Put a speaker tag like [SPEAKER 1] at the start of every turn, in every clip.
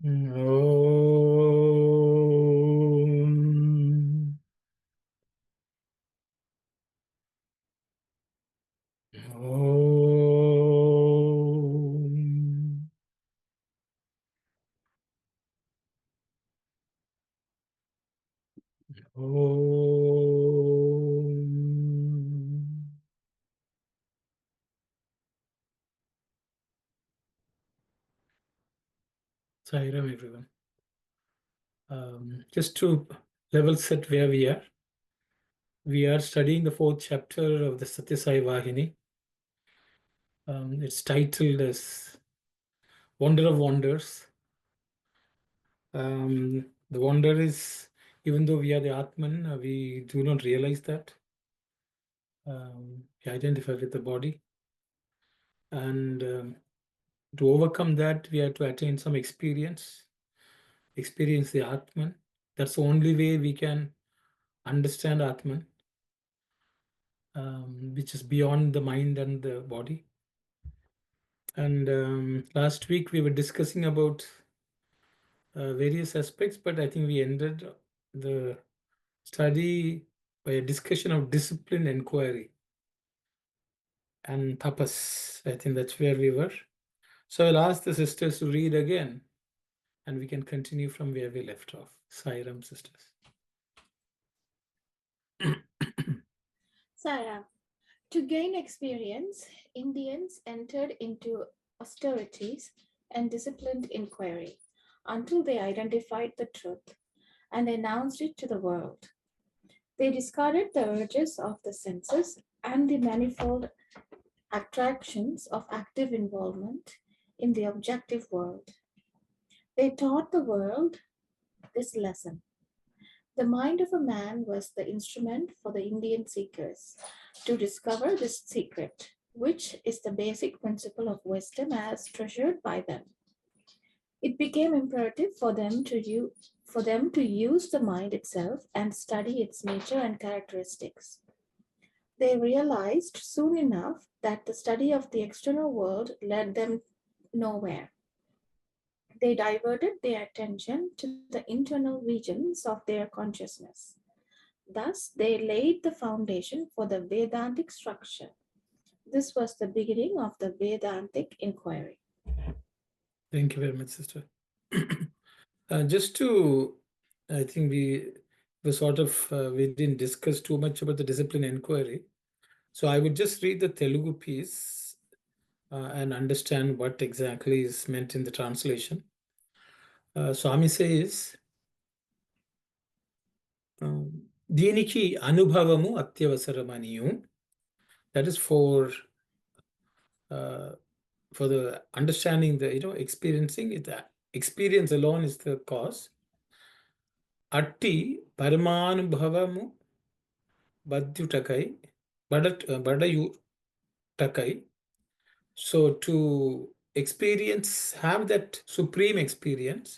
[SPEAKER 1] Om. Om. Om. Sairam, everyone. Just to level set where we are studying the 4th chapter of the Sathya Sai Vahini. It's titled as Wonder of Wonders. The wonder is, even though we are the Atman, we do not realize that. We identify with the body. And to overcome that, we have to attain some experience the Atman. That's the only way we can understand Atman, which is beyond the mind and the body. And last week we were discussing about various aspects, but I think we ended the study by a discussion of discipline, inquiry, and tapas. I think that's where we were. So I'll ask the sisters to read again, and we can continue from where we left off. Sairam, sisters.
[SPEAKER 2] Sairam. To gain experience, Indians entered into austerities and disciplined inquiry until they identified the truth and announced it to the world. They discarded the urges of the senses and the manifold attractions of active involvement in the objective world. They taught the world this lesson. The mind of a man was the instrument for the Indian seekers to discover this secret, which is the basic principle of wisdom as treasured by them. It became imperative for them to use the mind itself and study its nature and characteristics. They realized soon enough that the study of the external world led them nowhere. They diverted their attention to the internal regions of their consciousness. Thus, they laid the foundation for the Vedantic structure. This was the beginning of the Vedantic inquiry.
[SPEAKER 1] Thank you very much, sister. Just to, I think we didn't discuss too much about the discipline inquiry. So I would just read the Telugu piece and understand what exactly is meant in the translation. Swami says, దీనికి అనుభవము అత్యవసరమనియు. That is for the understanding, the experiencing it. Experience alone is the cause. అట్టి పరమానుభవము బద్యుటకై బడయుటకై. So to experience, have that supreme experience,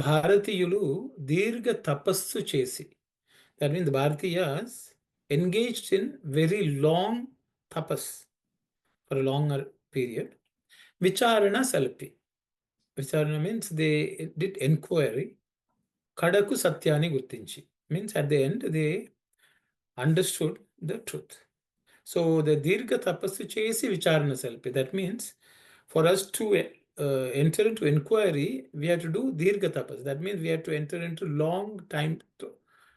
[SPEAKER 1] భారతీయులు దీర్ఘ తపస్సు చేసి, that means the Bharatiyas engaged in very long tapas for a longer period. Vicharana salpi. Vicharana means they did inquiry. Kadaku satyani gurtinchi means at the end they understood the truth. So the dirgha tapassu chesi vicharana salpi. That means for us to enter into inquiry, we have to do dirgha tapas. That means we have to enter into long time.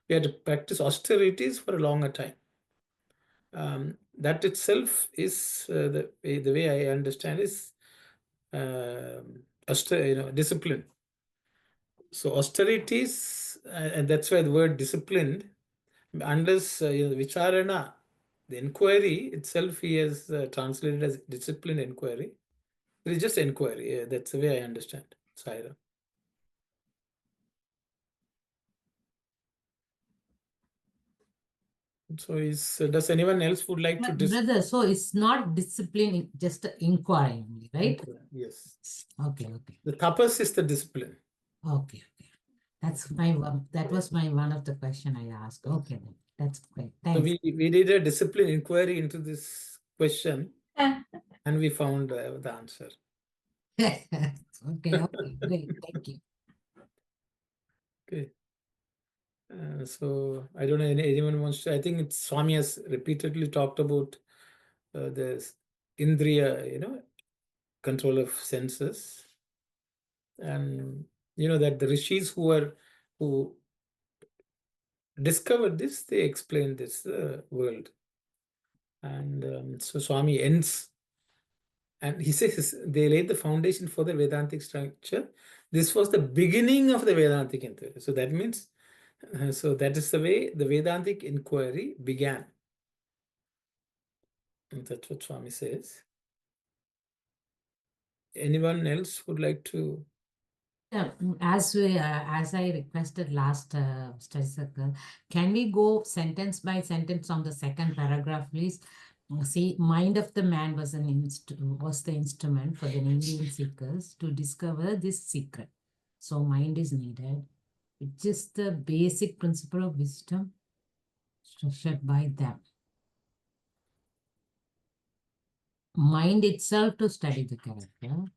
[SPEAKER 1] We have to practice austerities for a longer time. That itself is the way I understand is discipline. So austerities, and that's why the word disciplined, unless vicharana, the inquiry itself, he has translated as disciplined inquiry. It is just inquiry. That's the way I understand. Saira. So does anyone else would like to
[SPEAKER 3] Brother, so it's not discipline, just inquiry only, right?
[SPEAKER 1] Yes.
[SPEAKER 3] Okay.
[SPEAKER 1] The tapas is the discipline.
[SPEAKER 3] Okay. That's that was one of the question I asked. Okay, then. That's great. Thanks.
[SPEAKER 1] So we did a discipline inquiry into this question and we found the answer.
[SPEAKER 3] Okay, okay, great. Thank you.
[SPEAKER 1] Okay. So I don't know anyone wants to. I think it's Swami has repeatedly talked about the Indriya, control of senses, and that the rishis who discovered this, they explained this world, and so Swami ends, and he says they laid the foundation for the Vedantic structure. This was the beginning of the Vedantic inquiry. So that means, so that is the way the Vedantic inquiry began. And that's what Swami says. Anyone else would like to?
[SPEAKER 3] Yeah, as I requested last study circle, can we go sentence by sentence on the second paragraph, please? See, mind of the man was was the instrument for the Indian seekers to discover this secret. So mind is needed, which is the basic principle of wisdom structured by them. Mind itself to study the character.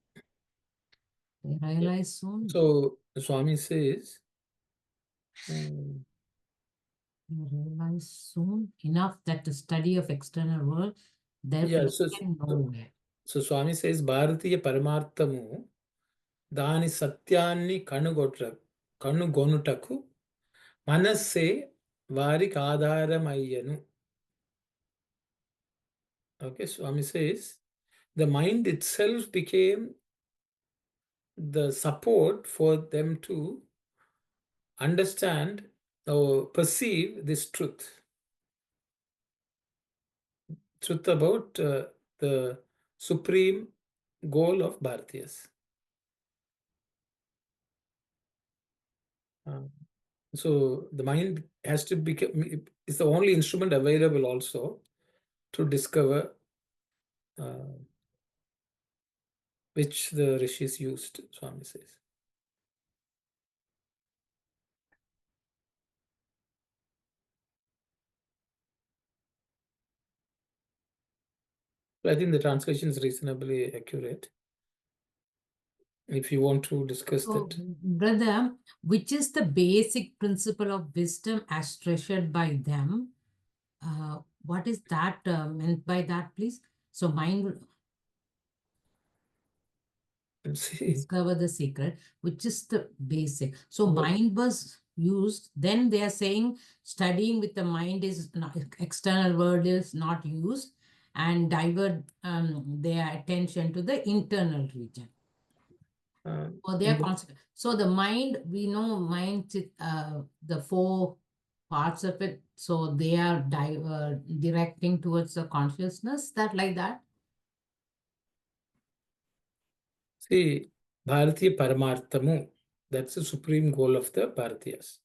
[SPEAKER 3] They realize soon.
[SPEAKER 1] So Swami says,
[SPEAKER 3] You realize soon enough that the study of external world, therefore
[SPEAKER 1] yeah.
[SPEAKER 3] you can know it.
[SPEAKER 1] So Swami says, Bharatiya Paramarthamu Dani Satyani Kanugonutaku Manasse Vari Kadharamayanu. Okay, Swami says, the mind itself became the support for them to understand or perceive this truth about the supreme goal of Bharatiyas. So the mind has to become, is the only instrument available also to discover which the rishis used, Swami says. So I think the translation is reasonably accurate. If you want to discuss
[SPEAKER 3] So,
[SPEAKER 1] that.
[SPEAKER 3] brother, which is the basic principle of wisdom as treasured by them? What is that meant by that, please? So, mind will
[SPEAKER 1] See,
[SPEAKER 3] discover the secret, which is the basic. So,
[SPEAKER 1] well,
[SPEAKER 3] mind was used. Then they are saying studying with the mind is not, external world is not used, and divert their attention to the internal region. Or they are consequent. So the mind, we know mind, the four parts of it. So they are directing towards the consciousness, that like that.
[SPEAKER 1] see, Bharatiya Paramarthamu, that's the supreme goal of the Bharatiyas.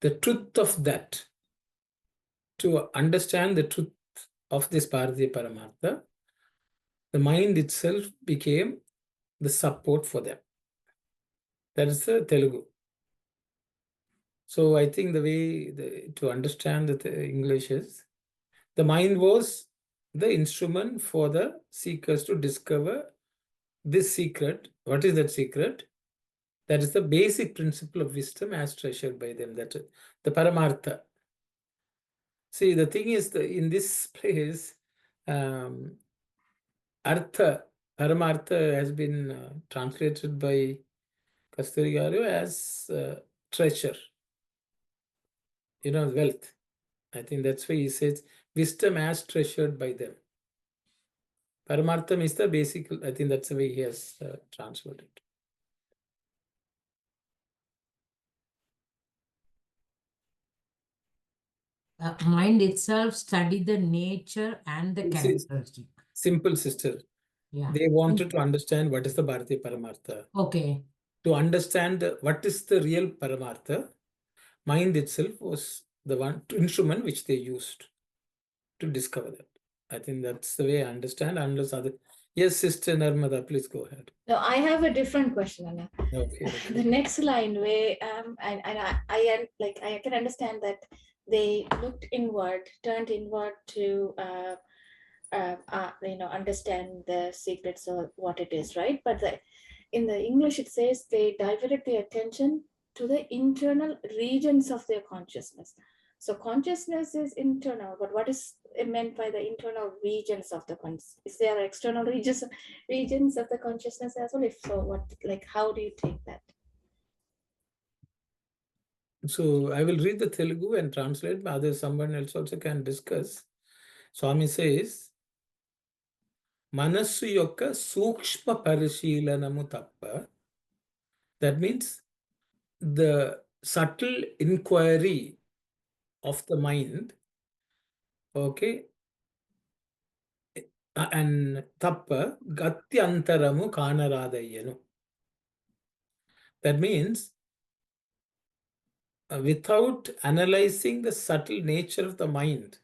[SPEAKER 1] The truth of that, to understand the truth of this Bharatiya Paramartha, the mind itself became the support for them. That is the Telugu. So I think the way to understand the English is, the mind was the instrument for the seekers to discover this secret. What is that secret? That is the basic principle of wisdom as treasured by them. That the Paramartha. See, the thing is, in this place, Artha, Paramartha has been translated by Kasturi Garu as treasure, wealth. I think that's why he says wisdom as treasured by them. Paramartham is the basic, I think that's the way he has transferred it.
[SPEAKER 3] Mind itself study the nature and the
[SPEAKER 1] This is
[SPEAKER 3] characteristic.
[SPEAKER 1] simple, sister.
[SPEAKER 3] Yeah.
[SPEAKER 1] They wanted to understand what is the Bharatiya Paramartha.
[SPEAKER 3] Okay.
[SPEAKER 1] To understand what is the real Paramartha, mind itself was the instrument which they used to discover that. I think that's the way I understand, unless other. Yes, Sister Narmada, please go ahead.
[SPEAKER 2] No, I have a different question, Anna.
[SPEAKER 1] Okay.
[SPEAKER 2] The next line where I can understand that they looked inward, turned inward to understand the secrets of what it is, right? But in the English it says they diverted their attention to the internal regions of their consciousness. So consciousness is internal, but what is meant by the internal regions of the consciousness? Is there external regions of the consciousness as well? If so, what, like, how do you take that?
[SPEAKER 1] So I will read the Telugu and translate, but others, someone else also can discuss. Swami says, Manassu yokka sukshma parishilanamu tappa. That means the subtle inquiry of the mind, okay, and tappa gatyantaramu kanaradayanu. That means without analyzing the subtle nature of the mind,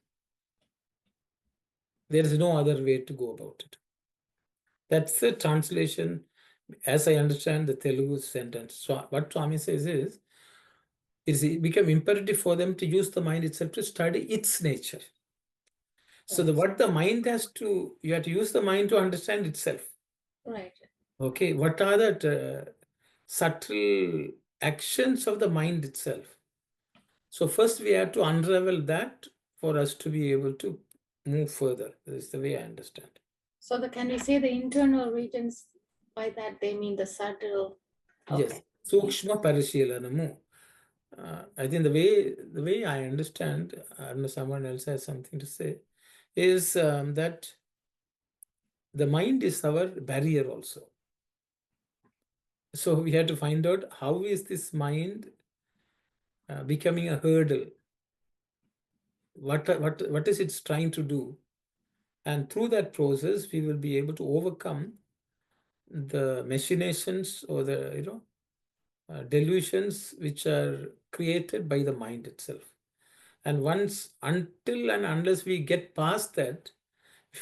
[SPEAKER 1] there is no other way to go about it. That's the translation, as I understand the Telugu sentence. So what Swami says is, it become imperative for them to use the mind itself to study its nature. So what the mind has to, you have to use the mind to understand itself.
[SPEAKER 2] Right.
[SPEAKER 1] Okay, what are the subtle actions of the mind itself? So first we have to unravel that for us to be able to move further. This is the way I understand.
[SPEAKER 2] So can we say the internal regions, by that they mean the subtle? Okay.
[SPEAKER 1] Yes, sukshma parishilanamu. I think the way I understand, unless someone else has something to say, is that the mind is our barrier also. So we have to find out how is this mind becoming a hurdle. What is it trying to do? And through that process, we will be able to overcome the machinations or the delusions which are created by the mind itself. And until and unless we get past that,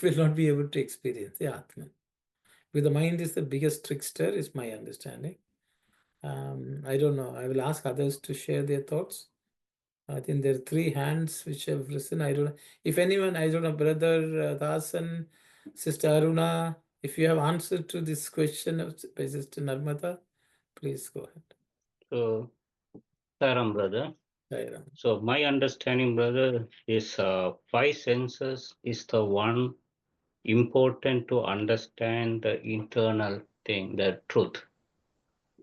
[SPEAKER 1] we will not be able to experience the Atman. Because the mind is the biggest trickster, is my understanding. I don't know. I will ask others to share their thoughts. I think there are 3 hands which have risen. I don't know. If anyone, I don't know, Brother Dasan, Sister Aruna, if you have answered to this question by Sister Narmada, please go ahead.
[SPEAKER 4] So, Saram, brother.
[SPEAKER 1] Jairam.
[SPEAKER 4] So, my understanding, brother, is 5 senses is the one important to understand the internal thing, the truth,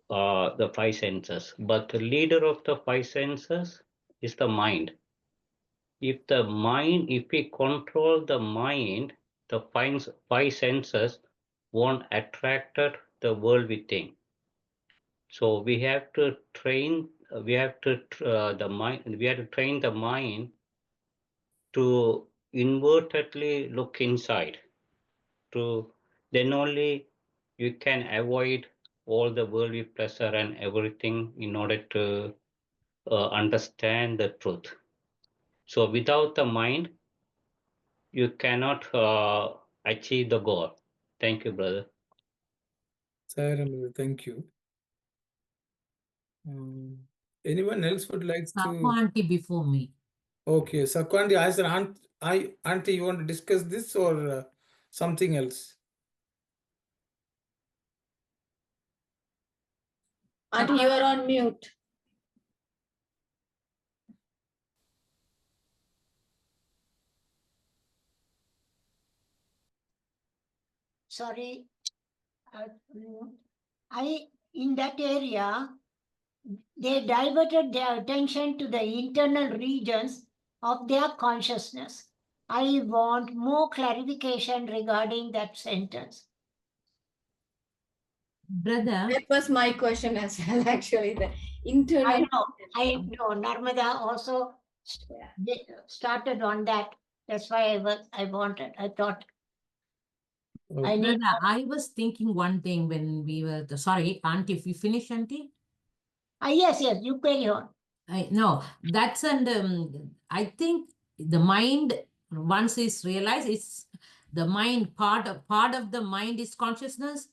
[SPEAKER 4] the 5 senses. But the leader of the 5 senses is the mind. If we control the mind, the 5 senses won't attract the world we think. So we have to train. We have to the mind. We have to train the mind to invertedly look inside. Then only you can avoid all the worldly pleasure and everything in order to understand the truth. So without the mind, you cannot achieve the goal. Thank you, brother.
[SPEAKER 1] Jairam, thank you. Anyone else would like to?
[SPEAKER 3] Auntie before me.
[SPEAKER 1] Okay, Sakwandi, I said, Auntie, you want to discuss this or something else?
[SPEAKER 2] Auntie, you are on mute.
[SPEAKER 5] Sorry, in that area, they diverted their attention to the internal regions of their consciousness. I want more clarification regarding that sentence.
[SPEAKER 3] Brother,
[SPEAKER 2] That was my question as well, actually. The internal.
[SPEAKER 5] I know. Narmada also started on that. That's why I thought.
[SPEAKER 1] Okay.
[SPEAKER 3] brother, I was thinking one thing when we were, sorry, Auntie, if you finish, Auntie?
[SPEAKER 5] Yes, you carry on.
[SPEAKER 3] No, that's, and I think the mind, once it's realized, it's the mind, part of the mind is consciousness.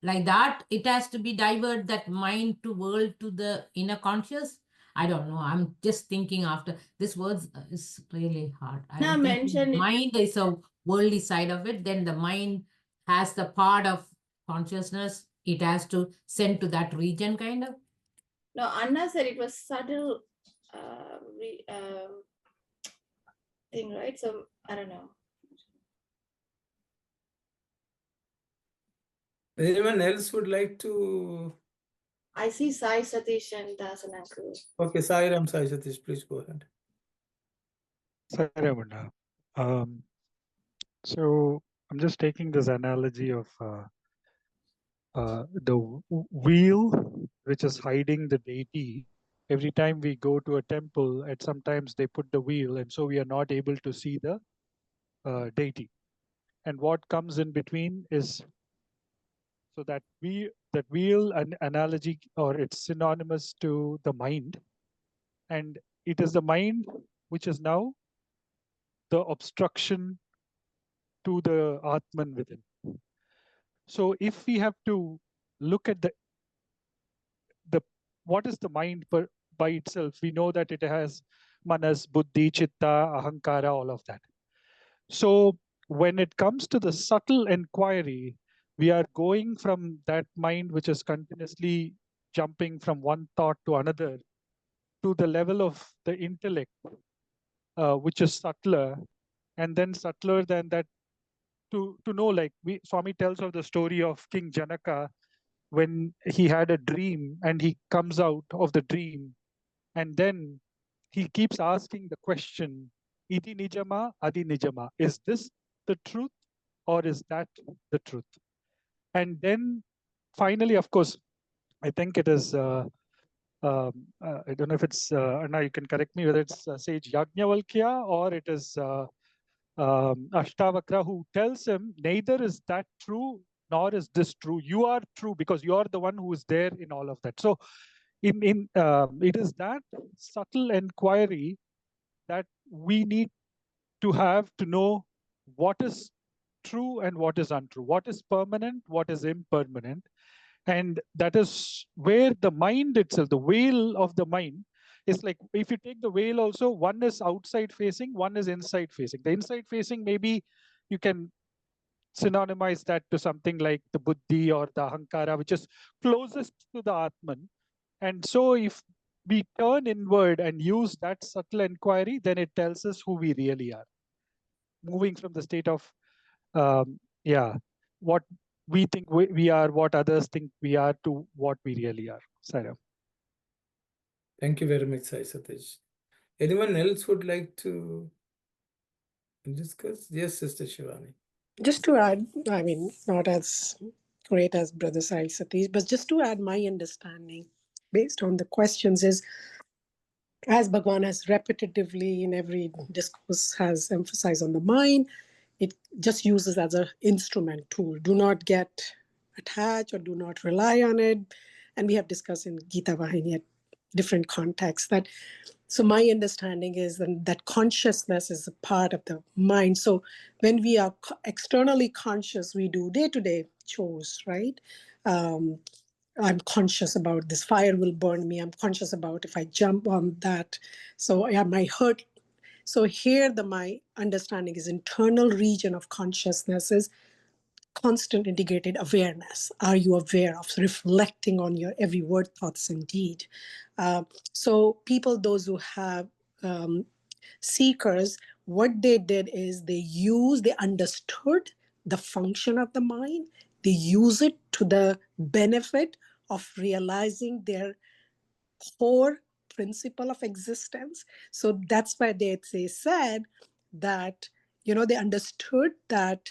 [SPEAKER 3] Like that, it has to be divert that mind to world to the inner conscious. I don't know. I'm just thinking after this words is really hard.
[SPEAKER 2] Now
[SPEAKER 3] I'm thinking
[SPEAKER 2] mention it.
[SPEAKER 3] mind is a worldly side of it. Then the mind has the part of consciousness it has to send to that region, kind of.
[SPEAKER 2] No, Anna said it was subtle thing, right? So I don't know.
[SPEAKER 1] Anyone else would like to?
[SPEAKER 2] I see Sai Satish and Dasan uncle.
[SPEAKER 1] Okay, Sai Ram, Sai Satish, please go ahead.
[SPEAKER 6] Saramana. So I'm just taking this analogy of the wheel, which is hiding the deity. Every time we go to a temple, and sometimes they put the wheel, and so we are not able to see the deity. And what comes in between is, so that wheel an analogy, or it's synonymous to the mind, and it is the mind which is now the obstruction to the Atman within. So if we have to look at the what is the mind by itself, we know that it has manas, buddhi, chitta, ahankara, all of that. So when it comes to the subtle inquiry, we are going from that mind which is continuously jumping from one thought to another to the level of the intellect, which is subtler, and then subtler than that, to know, like Swami tells of the story of King Janaka, when he had a dream and he comes out of the dream, and then he keeps asking the question, Iti nijama, adi nijama. Is this the truth or is that the truth? And then finally, of course, I think it is, I don't know if it's, Anna, you can correct me, whether it's Sage Yajnavalkya or it is Ashtavakra, who tells him, neither is that true nor is this true. You are true because you are the one who is there in all of that. So it is that subtle inquiry that we need to have to know what is true and what is untrue, what is permanent, what is impermanent. And that is where the mind itself, the veil of the mind, is like, if you take the veil also, one is outside facing, one is inside facing. The inside facing, maybe you can synonymize that to something like the buddhi or the ahankara, which is closest to the Atman. And so if we turn inward and use that subtle inquiry, then it tells us who we really are. Moving from the state of, what we think we are, what others think we are, to what we really are. Sarah.
[SPEAKER 1] Thank you very much, Sai Satish. Anyone else would like to discuss? Yes, Sister Shivani.
[SPEAKER 7] Just to add, I mean, not as great as Brother Sai Satish, but just to add my understanding based on the questions is, as Bhagawan has repetitively in every discourse has emphasized on the mind, it just uses as an instrument tool. Do not get attached or do not rely on it. And we have discussed in Gita Vahini at different contexts that, so my understanding is that consciousness is a part of the mind. So when we are externally conscious, we do day-to-day chores, right? I'm conscious about this fire will burn me. I'm conscious about if I jump on that. So yeah, my hurt. So here my understanding is internal region of consciousness is constant integrated awareness. Are you aware of reflecting on your every word, thoughts, and deed? So people, those who have seekers, what they did is they understood the function of the mind. They use it to the benefit of realizing their core principle of existence. So that's why they said that, they understood that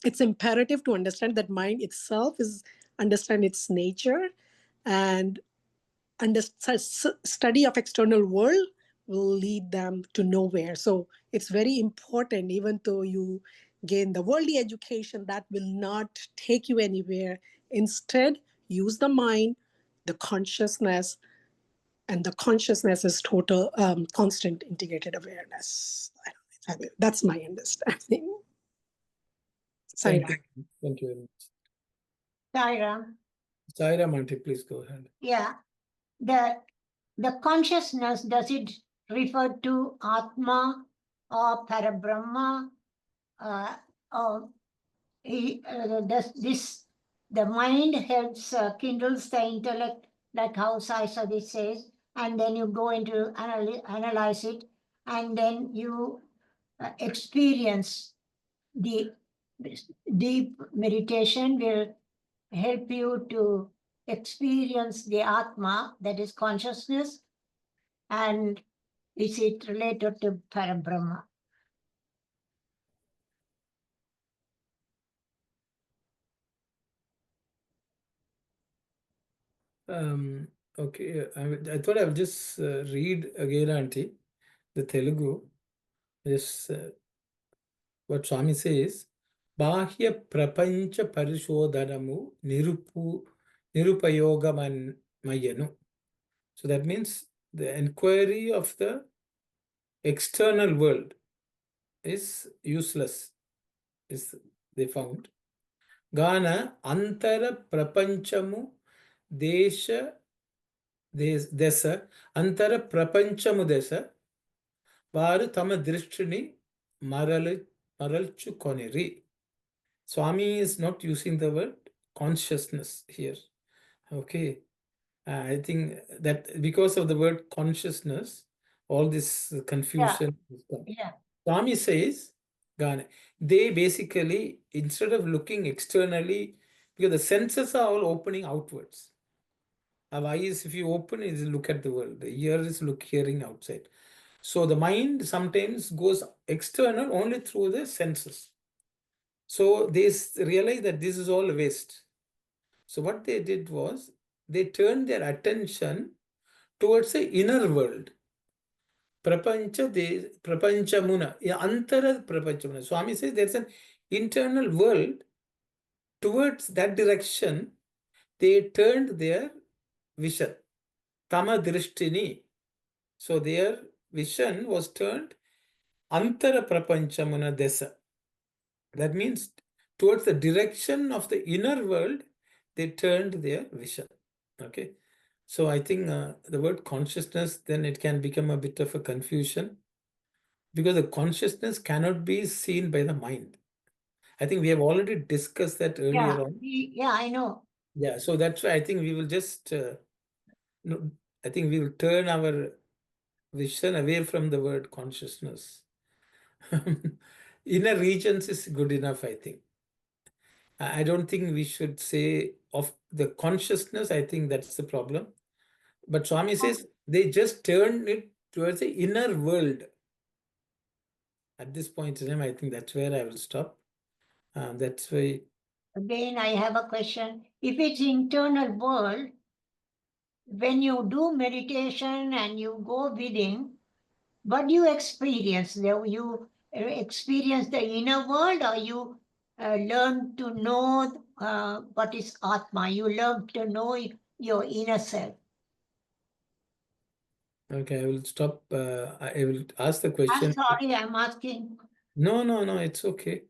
[SPEAKER 7] it's imperative to understand that mind itself understand its nature, and study of external world will lead them to nowhere. So it's very important, even though you gain the worldly education, that will not take you anywhere. Instead, use the mind, the consciousness, and the consciousness is total constant integrated awareness. That's my understanding.
[SPEAKER 1] Thank you. Thank you very much.
[SPEAKER 5] Saira.
[SPEAKER 1] Saira Manti, please go ahead.
[SPEAKER 5] Yeah. The consciousness, does it refer to Atma or Parabrahma? Or does this the mind helps kindles the intellect, like how Sai Sadi says, and then you go into analyze it, and then you experience the deep meditation will help you to experience the Atma, that is consciousness, and is it related to Parabrahma?
[SPEAKER 1] Okay, I thought I would just read again, Auntie, the Telugu. Just what Swami says, Bahya Prapancha Parishodhanamu Nirupayogaman Mayanu. So that means the inquiry of the external world is useless, is they found. Gana Antara Prapanchamu Desha Desa Antara Prapanchamu Desa Varu Tama Drishtini Maralchu Koneri. Swami is not using the word consciousness here. Okay. I think that because of the word consciousness, all this confusion is gone.
[SPEAKER 5] Yeah.
[SPEAKER 1] Swami says, Gane, they basically, instead of looking externally, because the senses are all opening outwards. Our eyes, if you open, is look at the world. The ear is hearing outside. So the mind sometimes goes external only through the senses. So they realize that this is all waste. So what they did was, they turned their attention towards the inner world. Prapanchamuna, Antara Prapanchamuna. Swami says there's an internal world. Towards that direction, they turned their vision. Tama Drishtini. So their vision was turned Antara Prapanchamuna Desa. That means towards the direction of the inner world, they turned their vision. Okay. So I think the word consciousness, then it can become a bit of a confusion, because the consciousness cannot be seen by the mind. I think we have already discussed that earlier on.
[SPEAKER 5] Yeah, I know.
[SPEAKER 1] Yeah, so that's why I think we will just, no, I think we will turn our vision away from the word consciousness. Inner regions is good enough, I think. I don't think we should say of the consciousness. I think that's the problem. But Swami says they just turned it towards the inner world. At this point in time, I think that's where I will stop. That's why.
[SPEAKER 5] Again, I have a question. If it's internal world, when you do meditation and you go within, what do you experience? You experience the inner world, or you learn to know what is Atma? You learn to know your inner self.
[SPEAKER 1] Okay, I will stop. I will ask the
[SPEAKER 5] I'm
[SPEAKER 1] question.
[SPEAKER 5] sorry, I'm asking.
[SPEAKER 1] No, it's okay.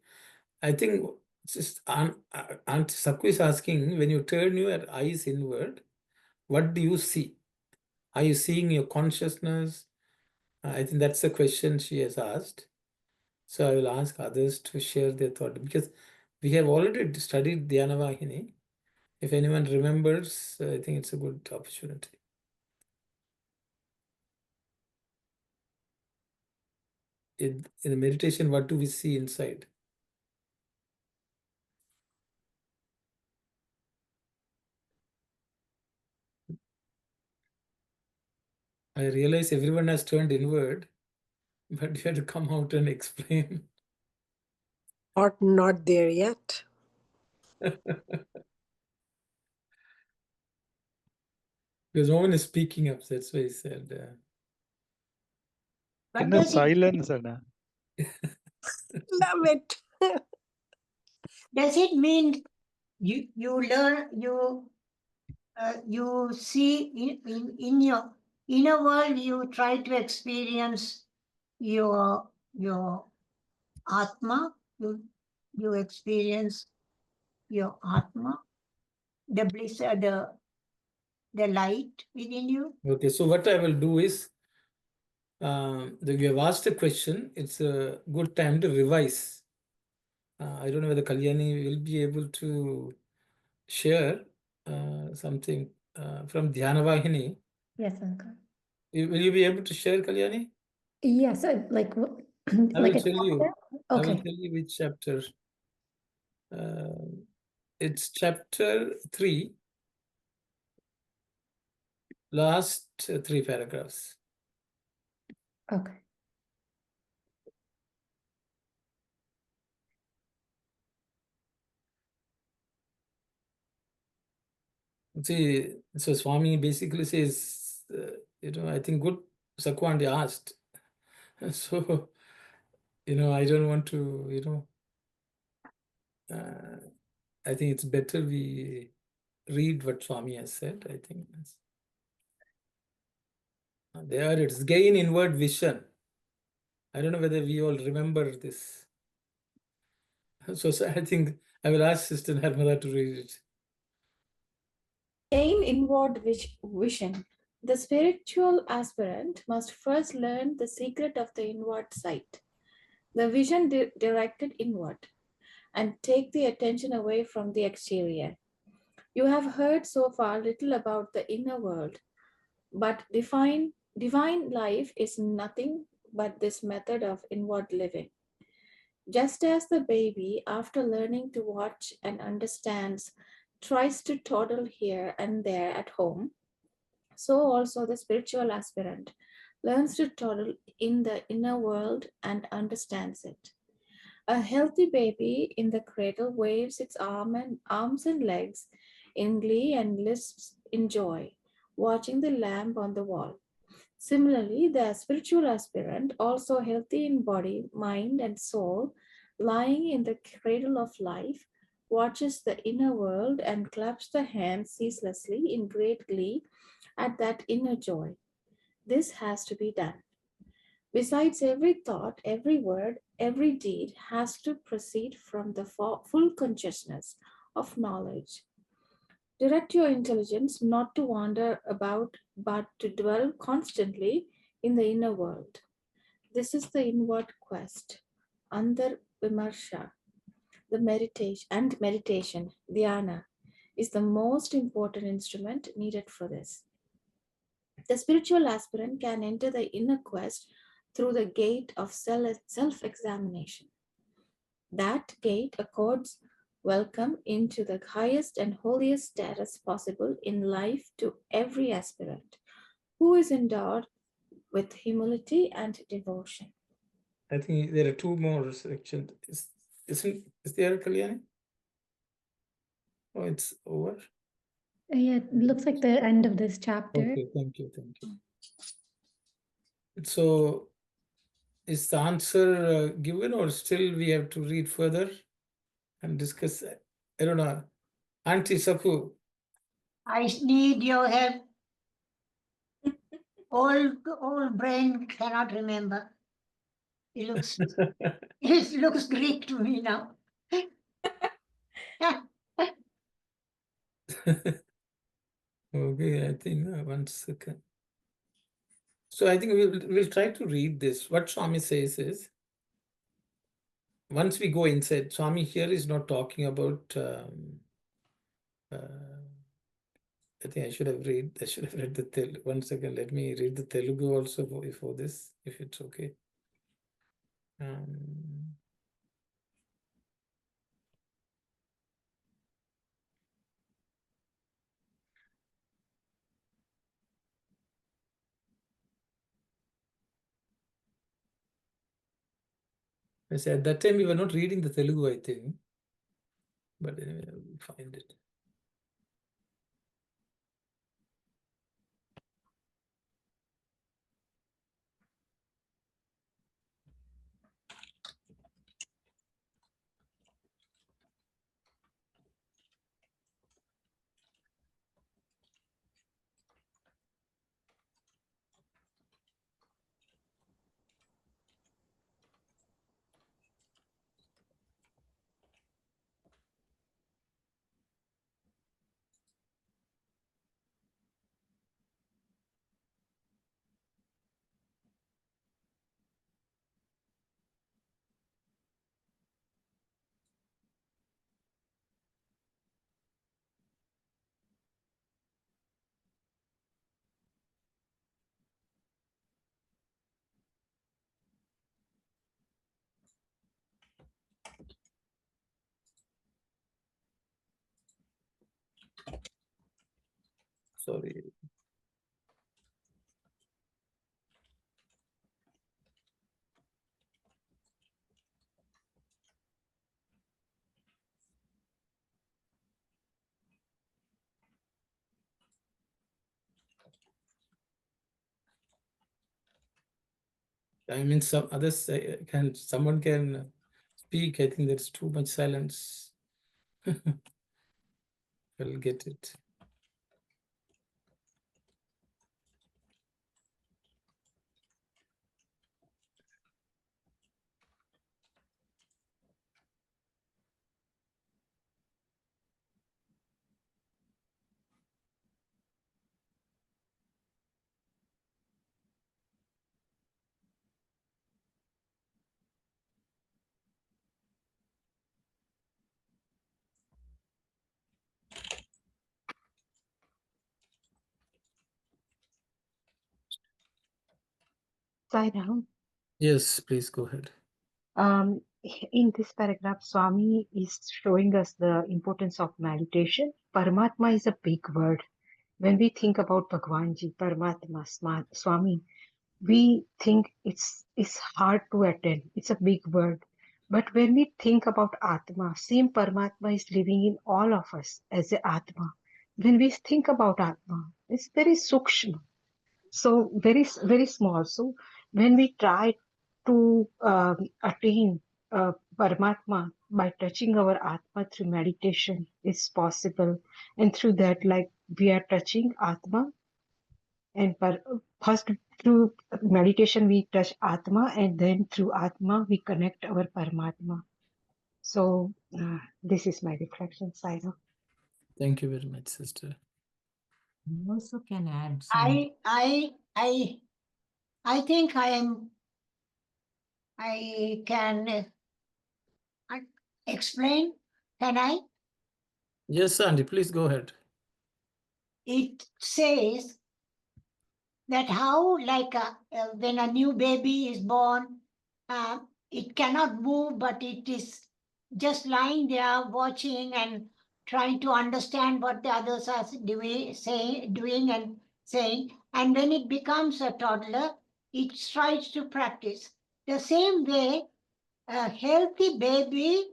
[SPEAKER 1] I think it's just Aunt Sakku is asking, when you turn your eyes inward, what do you see? Are you seeing your consciousness? I think that's the question she has asked. So I will ask others to share their thought, because we have already studied Dhyana Vahini. If anyone remembers, I think it's a good opportunity. In the meditation, what do we see inside? I realize everyone has turned inward, but you have to come out and explain.
[SPEAKER 7] Or not there yet.
[SPEAKER 1] Because no one is speaking up, that's why he said.
[SPEAKER 5] What
[SPEAKER 6] In the
[SPEAKER 5] does it,
[SPEAKER 6] silence, Anna.
[SPEAKER 7] Love it.
[SPEAKER 5] does it mean you learn you see in your inner world, you try to experience your Atma, you experience your Atma, the bliss, the light within you.
[SPEAKER 1] Okay, so what I will do is, you have asked a question, it's a good time to revise. I don't know whether Kalyani will be able to share something from Dhyana Vahini.
[SPEAKER 8] Yes, uncle.
[SPEAKER 1] Will you be able to share, Kalyani?
[SPEAKER 8] Yes, like
[SPEAKER 1] I
[SPEAKER 8] like
[SPEAKER 1] will
[SPEAKER 8] a
[SPEAKER 1] tell you.
[SPEAKER 8] chapter?
[SPEAKER 1] I will
[SPEAKER 8] Okay.
[SPEAKER 1] tell you which chapter. It's chapter 3, last 3 paragraphs.
[SPEAKER 8] Okay.
[SPEAKER 1] See, so Swami basically says, I think good Sakwandi asked. So, I don't want to, I think it's better we read what Swami has said. I think there it is. Gain inward vision. I don't know whether we all remember this. So I think I will ask Sister Narmada to read it.
[SPEAKER 2] Gain inward vision. The spiritual aspirant must first learn the secret of the inward sight, the vision directed inward, and take the attention away from the exterior. You have heard so far little about the inner world, but divine life is nothing but this method of inward living. Just as the baby, after learning to watch and understands, tries to toddle here and there at home, so also the spiritual aspirant learns to toddle in the inner world and understands it. A healthy baby in the cradle waves its arms and legs in glee and lisps in joy, watching the lamp on the wall. Similarly, the spiritual aspirant, also healthy in body, mind, and soul, lying in the cradle of life, watches the inner world and claps the hands ceaselessly in great glee at that inner joy. This has to be done. Besides, every thought, every word, every deed has to proceed from the full consciousness of knowledge. Direct your intelligence not to wander about, but to dwell constantly in the inner world. This is the inward quest. Andar Vimarsha, the meditation, dhyana, is the most important instrument needed for this. The spiritual aspirant can enter the inner quest through the gate of self-examination. That gate accords welcome into the highest and holiest status possible in life to every aspirant who is endowed with humility and devotion.
[SPEAKER 1] I think there are 2 more sections. Is there, Kalyani? Oh, it's over?
[SPEAKER 8] Yeah, it looks like the end of this chapter.
[SPEAKER 1] Okay, thank you. So, is the answer given, or still we have to read further and discuss? I don't know. Auntie Saku.
[SPEAKER 5] I need your help. Old brain cannot remember. It looks Greek to me now.
[SPEAKER 1] Okay, I think 1 second. So I think we'll try to read this. What Swami says is, once we go inside, Swami here is not talking about. I think I should have read the Telugu. 1 second, let me read the Telugu also before this, if it's okay. I said at that time we were not reading the Telugu, I think. But anyway, I will find it. Sorry. I mean, some others someone can speak. I think there's too much silence. I'll get it.
[SPEAKER 9] Sai Ram,
[SPEAKER 1] Yes, please go ahead.
[SPEAKER 9] in this paragraph, Swami is showing us the importance of meditation. Paramatma is a big word. When we think about Bhagavanji, Paramatma, Swami, we think it's hard to attain. It's a big word. But when we think about Atma, same Paramatma is living in all of us as a Atma. When we think about Atma, it's very sukshma. So very small. So when we try to attain Paramatma by touching our Atma through meditation, it's possible. And through that, like we are touching Atma, and first through meditation we touch Atma, and then through Atma we connect our Paramatma. So this is my reflection, Saira.
[SPEAKER 1] Thank you very much, sister.
[SPEAKER 3] You also can add some.
[SPEAKER 5] I think I can explain. Can I?
[SPEAKER 1] Yes, Sandy, please go ahead.
[SPEAKER 5] It says that how, like when a new baby is born, it cannot move, but it is just lying there watching and trying to understand what the others are doing and saying. And when it becomes a toddler, it tries to practice. The same way, a healthy baby,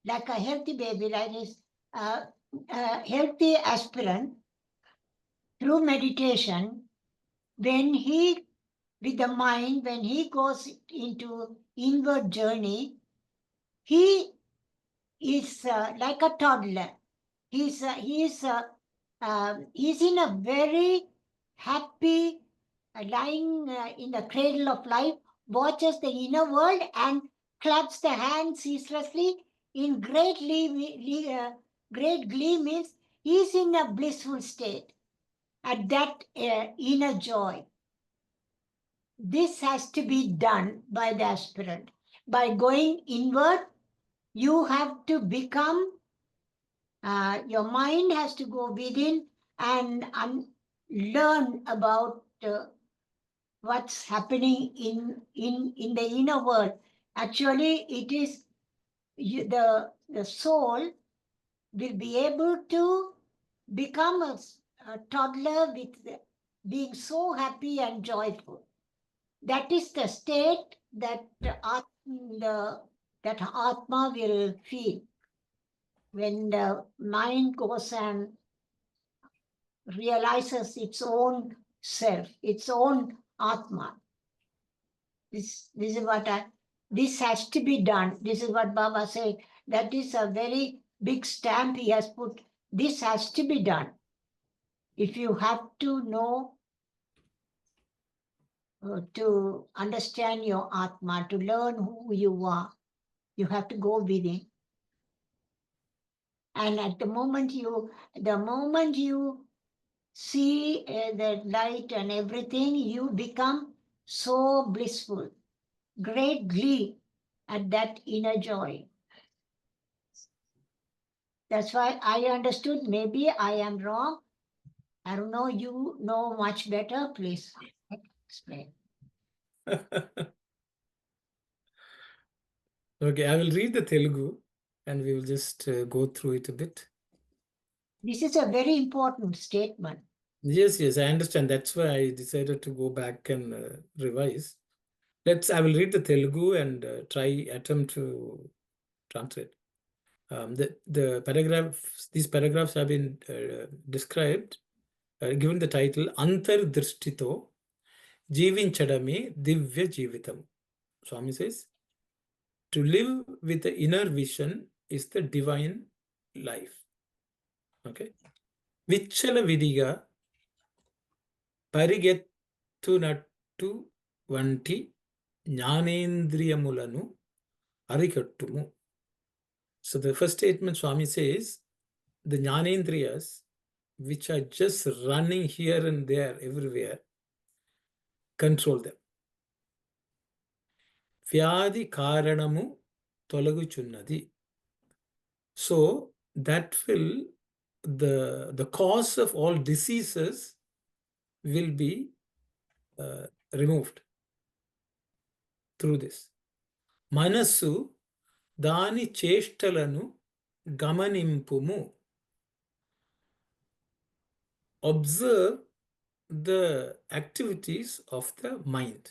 [SPEAKER 5] like is a healthy aspirant, through meditation, when he, with the mind, when he goes into inward journey, he is like a toddler. He's in a very happy, lying in the cradle of life, watches the inner world and claps the hands ceaselessly in great glee means he's in a blissful state at that inner joy. This has to be done by the aspirant. By going inward, you have to become, your mind has to go within and learn about what's happening in the inner world. Actually, it is the soul will be able to become a toddler with being so happy and joyful. That is the state that that Atma will feel when the mind goes and realizes its own self, its own Atma. This is what this has to be done. This is what Baba said. That is a very big stamp he has put. This has to be done. If you have to know, to understand your Atma, to learn who you are, you have to go within. And at the moment you see the light and everything, you become so blissful, great glee at that inner joy. That's why I understood. Maybe I am wrong. I don't know. You know much better. Please explain.
[SPEAKER 1] Okay, I will read the Telugu and we will just go through it a bit.
[SPEAKER 5] This is a very important statement.
[SPEAKER 1] Yes, yes, I understand. That's why I decided to go back and revise. I will read the Telugu and attempt to translate. These paragraphs have been described, given the title Antardrishtito Jeevinchadame Divya Jeevitam. Swami says, to live with the inner vision is the divine life. Okay. Vichala Vidiga Parigettunattu Vanti Jnanendriyamulanu Arikattumu. So the first statement Swami says, the Jnanendriyas, which are just running here and there, everywhere, control them. Vyadi karanamu tolaguchunnadi. So that will, the cause of all diseases will be removed through this. Manasu dani cheshtalanu gamanimpumu. Observe the activities of the mind.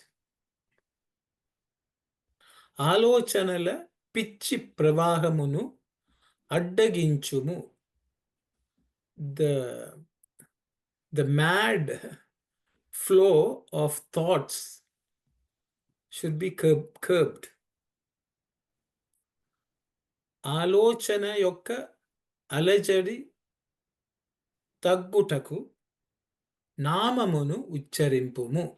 [SPEAKER 1] Alochanala pichi pravahamunu addaginchumu. The mad flow of thoughts should be curbed. Alochana yokka alajadi taggutaku namamunu ucharimpumu.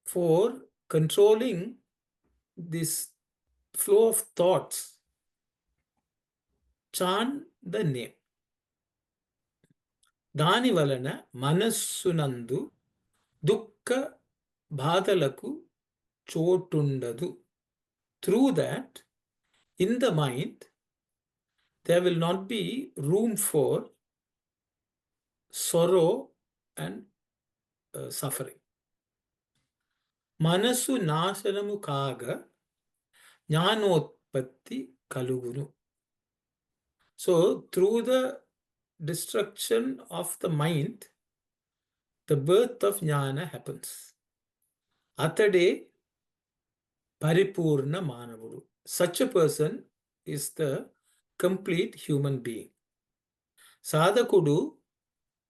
[SPEAKER 1] For controlling this flow of thoughts, chant the name. Dani valana manassunandu dukka bhadalaku chotundadu. Through that, in the mind, there will not be room for sorrow and suffering. Manasu nasanamu kaga jnanotpatti kalugunu. So, through the destruction of the mind, the birth of jnana happens. Atade paripurna manavulu. Such a person is the complete human being. Sadhakudu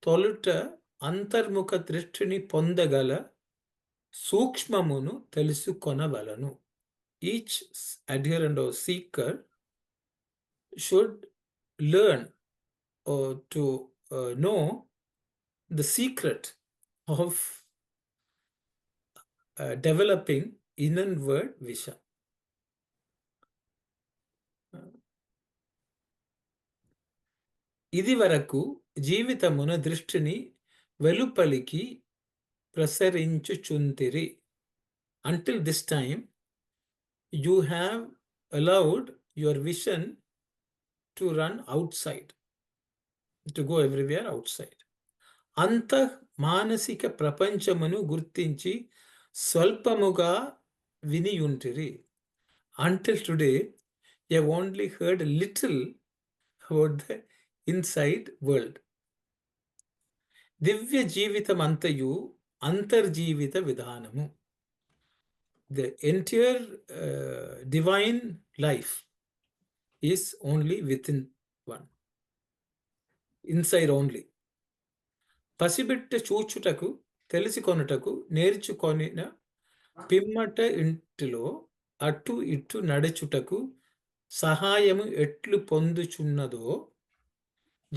[SPEAKER 1] toluta antarmukha drishtini pondagala sukshmamunu telusukona valanu. Each adherent or seeker should learn or to know the secret of developing inward vision. ఇది వరకు జీవితమున దృష్టిని వెలుపలికి ప్రసరించుచుంటిరి. Until this time, you have allowed your vision to run outside, to go everywhere outside. Antah manasika prapanchamanu gurtinchi swalpamuga viniyuntiri. Until today, you have only heard a little about the inside world. Divya Jeevitam Antayu Antarjeevita Vidhanamu. The entire divine life is only within one, inside only. Pasibitta చూచుటకు తెలిసికొనుటకు నేర్చుకొనిన పిమ్మట ఇంటిలో అటు ఇటు నడుచుటకు సహాయము ఎట్లు పొందుచున్నదో,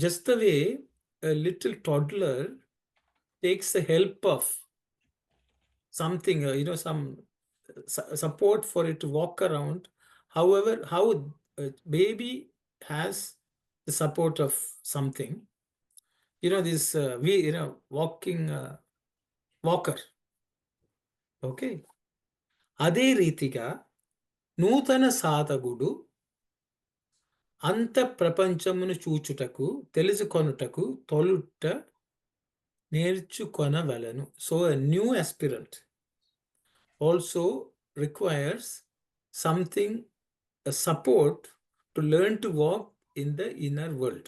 [SPEAKER 1] just the way a little toddler takes the help of something, some support for it to walk around. However, how a baby has the support of something, this walking walker. Okay. Ade ritiga నూతన సాధకుడు అంత ప్రపంచమును చూచుటకు తెలుసుకొనుటకు తొలుట నేర్చుకొనవలెను. So a new aspirant also requires something, a support to learn to walk in the inner world.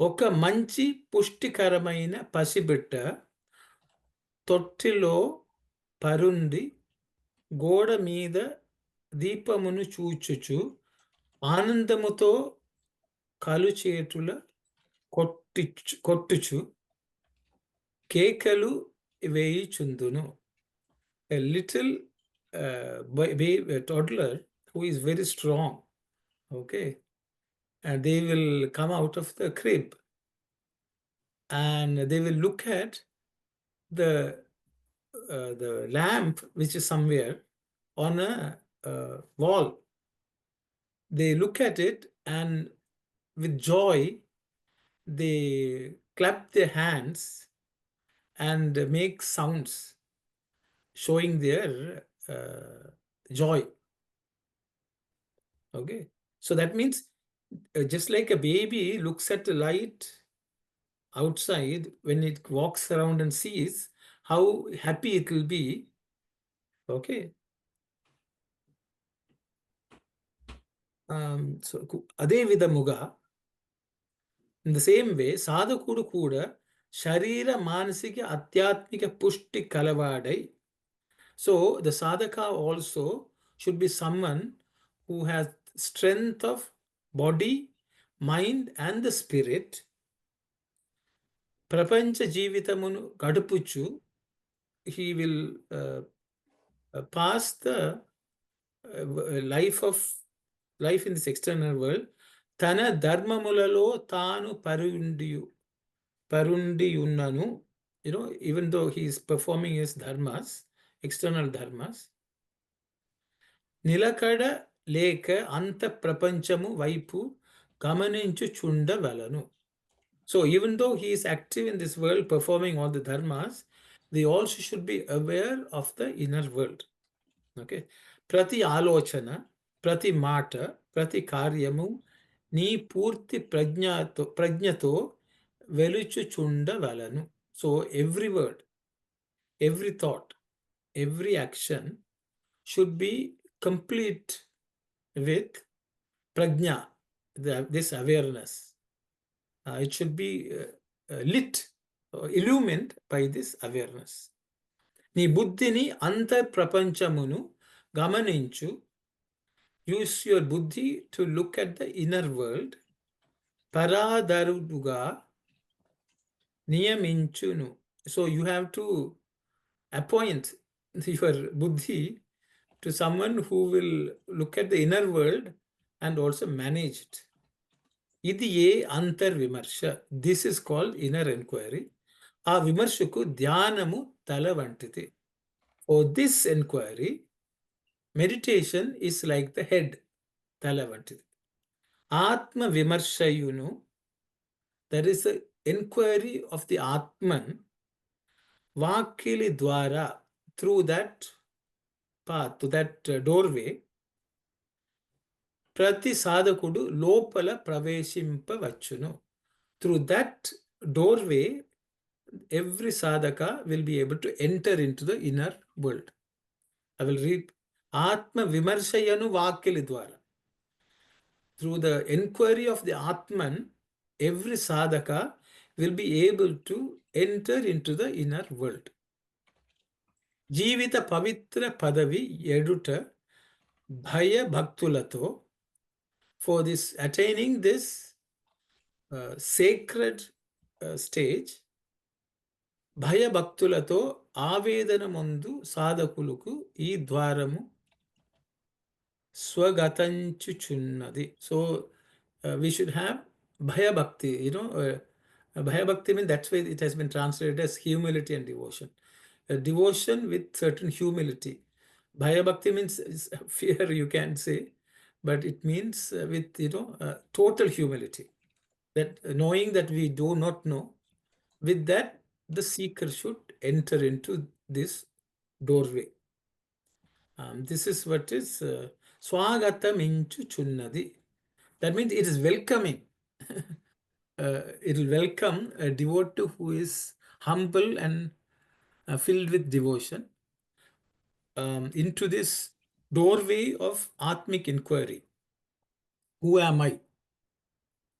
[SPEAKER 1] ఒక మంచి పుష్టికరమైన పసిబిడ్డ తొట్టిలో పరుండి గోడ మీద దీపమును చూచుచు ఆనందముతో కలుచేతుల కొట్టుచు కేకలు వేయుచుందును. A little a toddler who is very strong, okay, and they will come out of the crib and they will look at the lamp which is somewhere on a wall. They look at it and with joy they clap their hands and make sounds showing their joy. Okay, so that means just like a baby looks at the light outside when it walks around and sees how happy it will be. Okay, so ade vidamuga in the same way sadhakudu kuda sharira manasika adhyatmika pushti kalavadai. So the sadhaka also should be someone who has strength of body, mind and the spirit. Prapancha jeevitamunu gadupuchu, he will pass the life in this external world. Tana dharmamulalo tanu parundi unnanu, even though he is performing his dharmas, external dharmas. Nilakada leka anta prapanchamu vaipu gamaninchu chunda valanu. So even though he is active in this world performing all the dharmas, they also should be aware of the inner world. Okay, prati alochana, prati mata, prati karyamu ni purti prajnato veluchu chunda valanu. So every word, every thought, every action should be complete with prajna, this awareness. It should be lit or illumined by this awareness. Ni buddhini anta prapanchamunu gamaninchu. Use your buddhi to look at the inner world. Paradaruduga niyaminchunu. So you have to appoint your buddhi to someone who will look at the inner world and also manage it. Idiye antar vimarsha. This is called inner inquiry. A vimarshaku dhyanamu talavantiti. For this inquiry, meditation is like the head, talavantiti. Atma vimarshayunu, that is the inquiry of the Atman, vakili dwara, through that path, to that doorway, prati sadhakudu lopala praveshimpa vachunu. Through that doorway, every sadhaka will be able to enter into the inner world. I will read. Atma vimarshayanu vakili dwara. Through the inquiry of the Atman, every sadhaka will be able to enter into the inner world. Jivita pavitra padavi eduta bhaya bhaktulato. For this, attaining this sacred stage, భయ భక్తులతో ఆవేదనమందు సాధకులకు ఈ ద్వారము స్వగతంచుచున్నది. So we should have bhaya bhakti, bhaya bhakti means, that's why it has been translated as humility and devotion. A devotion with certain humility. Bhaya bhakti means fear, you can say, but it means with total humility. That knowing that we do not know, with that the seeker should enter into this doorway. This is what is swagatam inchu chunnadi. That means it is welcoming. It will welcome a devotee who is humble and filled with devotion into this doorway of Atmic inquiry. Who am I?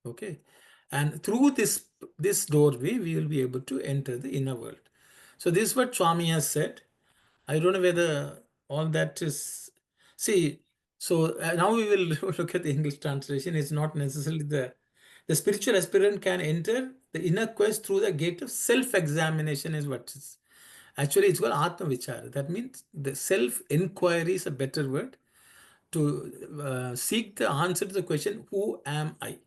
[SPEAKER 1] Okay. And through this doorway, we will be able to enter the inner world. So this is what Swami has said. I don't know whether all that is. See, so now we will look at the English translation. It's not necessarily the spiritual aspirant can enter the inner quest through the gate of self-examination is what is. Actually, it's called Atma Vichara. That means the self-inquiry is a better word to seek the answer to the question, who am I?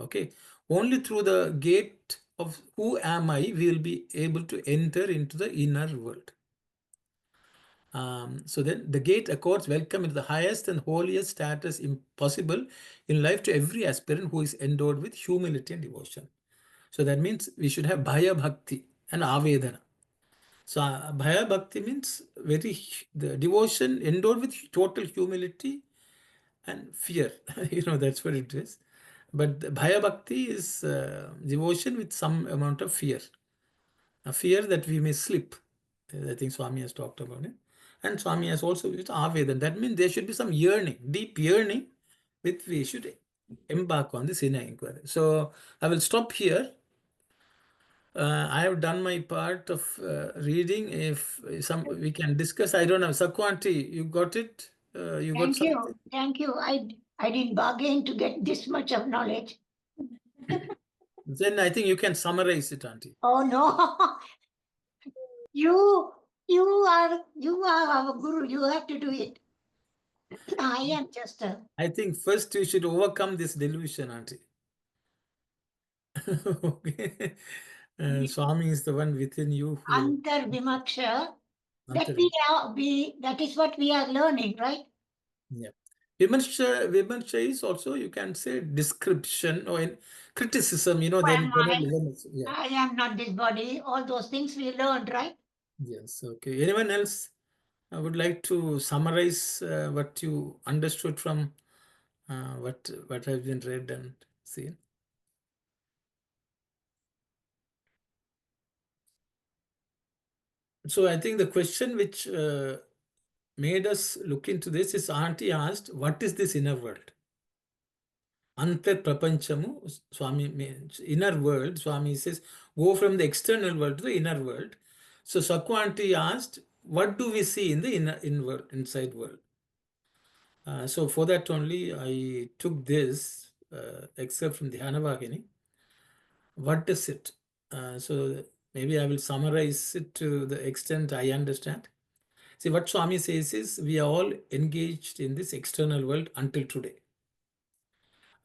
[SPEAKER 1] Okay. Only through the gate of who am I, we will be able to enter into the inner world. So then the gate accords welcome into the highest and holiest status possible in life to every aspirant who is endowed with humility and devotion. So that means we should have Bhaya Bhakti and Avedana. So Bhaya Bhakti means the devotion endowed with total humility and fear. That's what it is. But Bhaya Bhakti is devotion with some amount of fear. A fear that we may slip. I think Swami has talked about it. And Swami has also used Avedan. That means there should be some yearning, deep yearning, with we should embark on this inner inquiry. So I will stop here. I have done my part of reading. If we can discuss, I don't know. Sakwanti, you got it? You got
[SPEAKER 5] Thank
[SPEAKER 1] something?
[SPEAKER 5] you. Thank you. I didn't bargain to get this much of knowledge.
[SPEAKER 1] Then I think you can summarize it, Auntie.
[SPEAKER 5] Oh no. You are our guru. You have to do it. I am just a
[SPEAKER 1] I think first you should overcome this delusion, Auntie. Okay. Swami is the one within you who.
[SPEAKER 5] Antar Vimaksha.
[SPEAKER 1] Antar-
[SPEAKER 5] That is what we are learning, right?
[SPEAKER 1] Yeah. Vimarsha is also, you can say, description or criticism,
[SPEAKER 5] Who
[SPEAKER 1] then
[SPEAKER 5] am I?
[SPEAKER 1] yeah.
[SPEAKER 5] I am not this body. All those things we learned, right?
[SPEAKER 1] Yes. Okay. Anyone else would like to summarize what you understood from what has been read and seen? So I think the question which made us look into this is Auntie asked, what is this inner world? Antar Prapanchamu, Swami means inner world. Swami says, go from the external world to the inner world. So Sakwanti asked, what do we see in the inside world? So for that only, I took this except from the Hanavagini. What is it? So maybe I will summarize it to the extent I understand. See, what Swami says is, we are all engaged in this external world until today.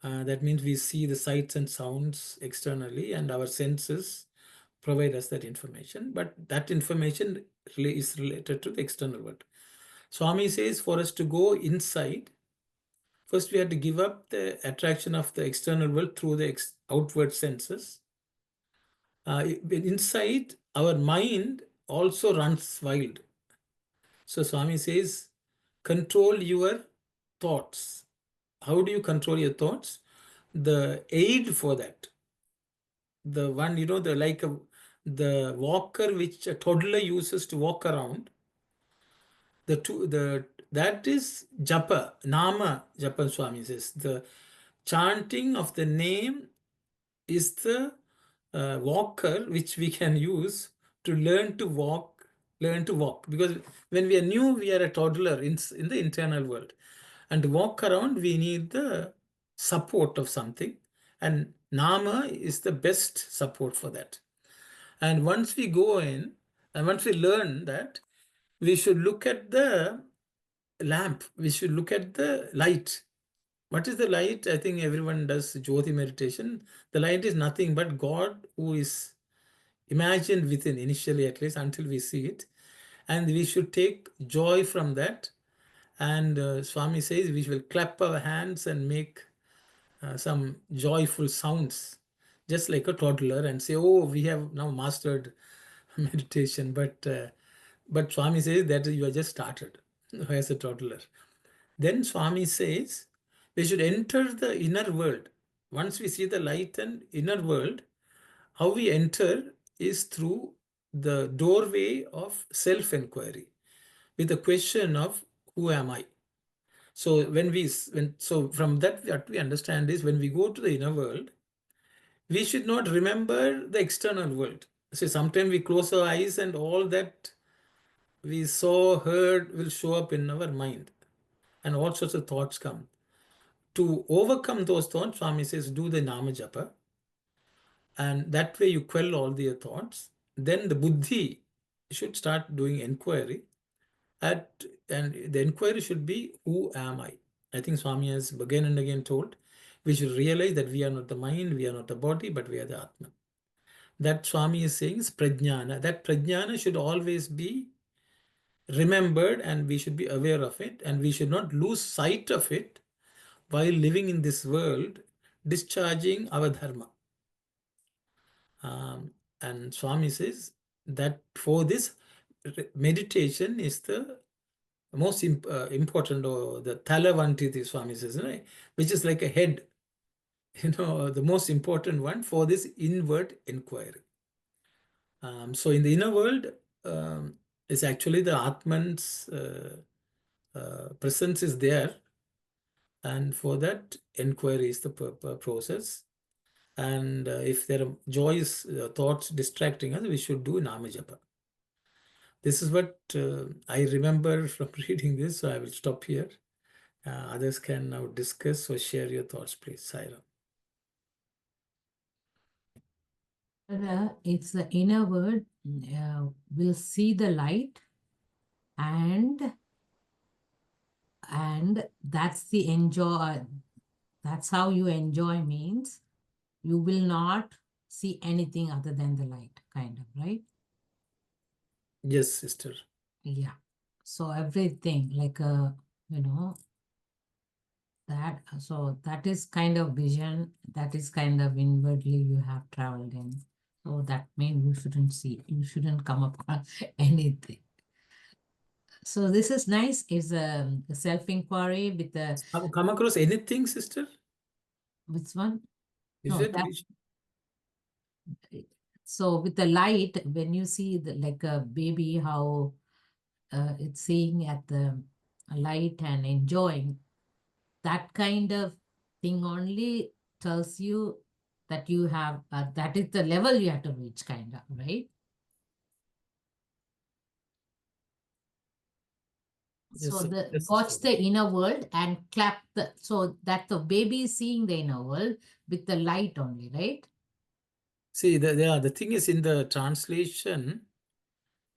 [SPEAKER 1] That means we see the sights and sounds externally, and our senses provide us that information. But that information is related to the external world. Swami says for us to go inside, first we have to give up the attraction of the external world through the outward senses. Inside, our mind also runs wild. So Swami says, control your thoughts. How do you control your thoughts? The aid for that, the one, the walker which a toddler uses to walk around, that is japa, nama japa. Swami says the chanting of the name is the walker which we can use to learn to walk. Because when we are new, we are a toddler in the internal world, and to walk around we need the support of something, and nama is the best support for that. And once we go in, and once we learn that, we should look at the lamp, we should look at the light. What is the light? I think everyone does Jyoti meditation. The light is nothing but God, who is imagined within, initially at least, until we see it. And we should take joy from that. And Swami says we will clap our hands and make some joyful sounds, just like a toddler, and say, oh, we have now mastered meditation. But Swami says that you are just started as a toddler. Then Swami says we should enter the inner world. Once we see the light and inner world, how we enter is through the doorway of self-inquiry with the question of who am I? So so from that, what we understand is when we go to the inner world, we should not remember the external world. So sometimes we close our eyes and all that we saw, heard will show up in our mind, and all sorts of thoughts come. To overcome those thoughts, Swami says, do the Nama Japa, and that way you quell all the thoughts. Then the buddhi should start doing inquiry, and the inquiry should be, who am I? I think Swami has again and again told, we should realize that we are not the mind, we are not the body, but we are the Atma. That Swami is saying is prajnana. That prajnana should always be remembered, and we should be aware of it, and we should not lose sight of it while living in this world, discharging our dharma. And Swami says that for this, meditation is the most important, or the Talavantiti, Swami says, right? Which is like a head, the most important one for this inward inquiry. So in the inner world, it's actually the Atman's presence is there, and for that, inquiry is the process. And if there are joyous thoughts distracting us, we should do Nama Japa. This is what I remember from reading this, so I will stop here. Others can now discuss or share your thoughts, please. Saira.
[SPEAKER 3] It's the inner world will see the light, and that's the enjoy. That's how you enjoy, means you will not see anything other than the light, kind of, right?
[SPEAKER 1] Yes, sister.
[SPEAKER 3] Yeah. So everything, like that is kind of vision, that is kind of inwardly you have traveled in. So that means you shouldn't come upon anything. So this is nice. Is a self-inquiry with the.
[SPEAKER 1] Come across anything, sister?
[SPEAKER 3] Which one?
[SPEAKER 1] Is
[SPEAKER 3] No,
[SPEAKER 1] it?
[SPEAKER 3] So with the light, when you see like a baby, how it's seeing at the light and enjoying, that kind of thing only tells you that you have, that is the level you have to reach, kind of, right?
[SPEAKER 1] Yes,
[SPEAKER 3] So
[SPEAKER 1] yes,
[SPEAKER 3] watch the inner world and clap so that the baby is seeing the inner world with the light only, right?
[SPEAKER 1] See, the thing is, in the translation,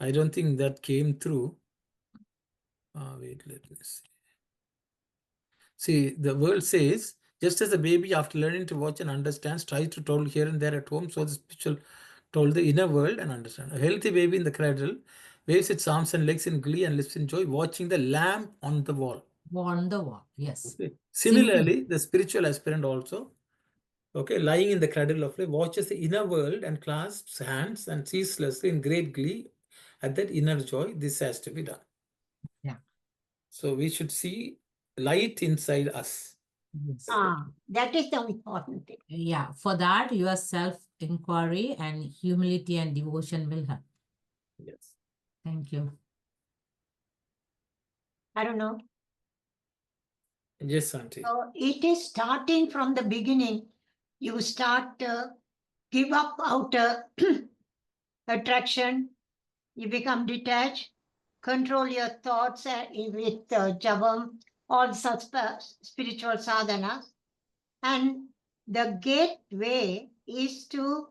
[SPEAKER 1] I don't think that came through. Wait, let me see. See, the word says, just as a baby, after learning to watch and understand, tries to toll here and there at home, so the spiritual told the inner world and understand. A healthy baby in the cradle waves its arms and legs in glee and lives in joy, watching the lamp on the wall.
[SPEAKER 3] On the wall, yes.
[SPEAKER 1] Okay. Similarly, the spiritual aspirant also, okay, lying in the cradle of life, watches the inner world and clasps hands and ceaselessly in great glee at that inner joy. This has to be done.
[SPEAKER 3] Yeah.
[SPEAKER 1] So we should see light inside us.
[SPEAKER 3] Yes.
[SPEAKER 5] That is the important thing.
[SPEAKER 3] Yeah, for that, your self-inquiry and humility and devotion will help.
[SPEAKER 1] Yes.
[SPEAKER 3] Thank you.
[SPEAKER 5] I don't know.
[SPEAKER 1] Yes, Auntie.
[SPEAKER 5] So it is starting from the beginning. You start give up outer attraction. You become detached. Control your thoughts with javam, all such spiritual sadhanas. And the gateway is to,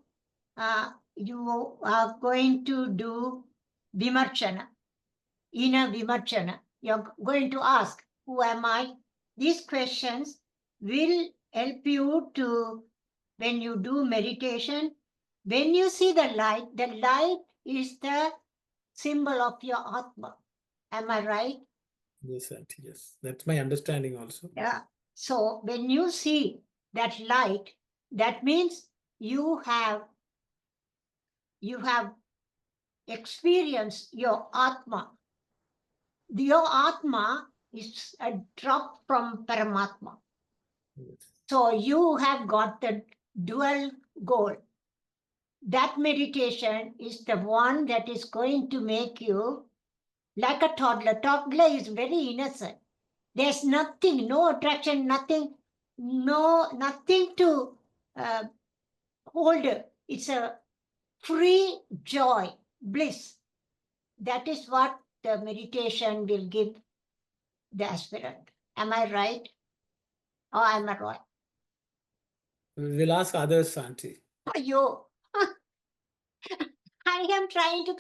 [SPEAKER 5] you are going to do vimarchana, inner vimarchana. You're going to ask, who am I? These questions will help you to, when you do meditation, when you see the light is the symbol of your Atma. Am I right?
[SPEAKER 1] Yes, Auntie. Yes. That's my understanding also.
[SPEAKER 5] Yeah. So when you see that light, that means you have experienced your Atma. Your Atma is a drop from Paramatma.
[SPEAKER 1] Yes.
[SPEAKER 5] So you have got the dual goal. That meditation is the one that is going to make you like a toddler. Toddler is very innocent. There's nothing, no attraction, nothing, nothing to hold. It's a free joy, bliss. That is what the meditation will give the aspirant. Am I right? Or am I wrong?
[SPEAKER 1] We'll ask others, Auntie.
[SPEAKER 5] Yo, I am trying to